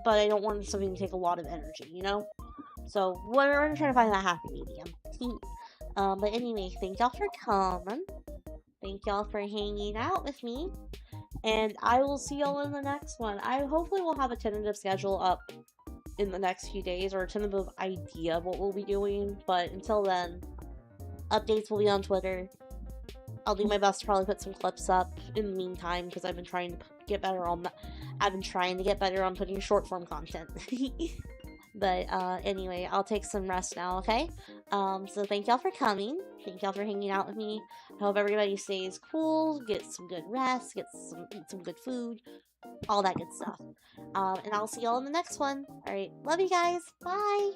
but I don't want something to take a lot of energy, you know? So, we're trying to find that happy medium. But anyway, thank y'all for coming. Thank y'all for hanging out with me. And I will see y'all in the next one. I hopefully will have a tentative schedule up in the next few days, or a tentative idea of what we'll be doing. But until then, updates will be on Twitter. I'll do my best to probably put some clips up in the meantime, because I've been trying to get better on that. I've been trying to get better on putting short form content. But anyway, I'll take some rest now, okay? So thank y'all for coming. Thank y'all for hanging out with me. I hope everybody stays cool, gets some good rest, eat some good food, all that good stuff. And I'll see y'all in the next one. Alright, love you guys. Bye!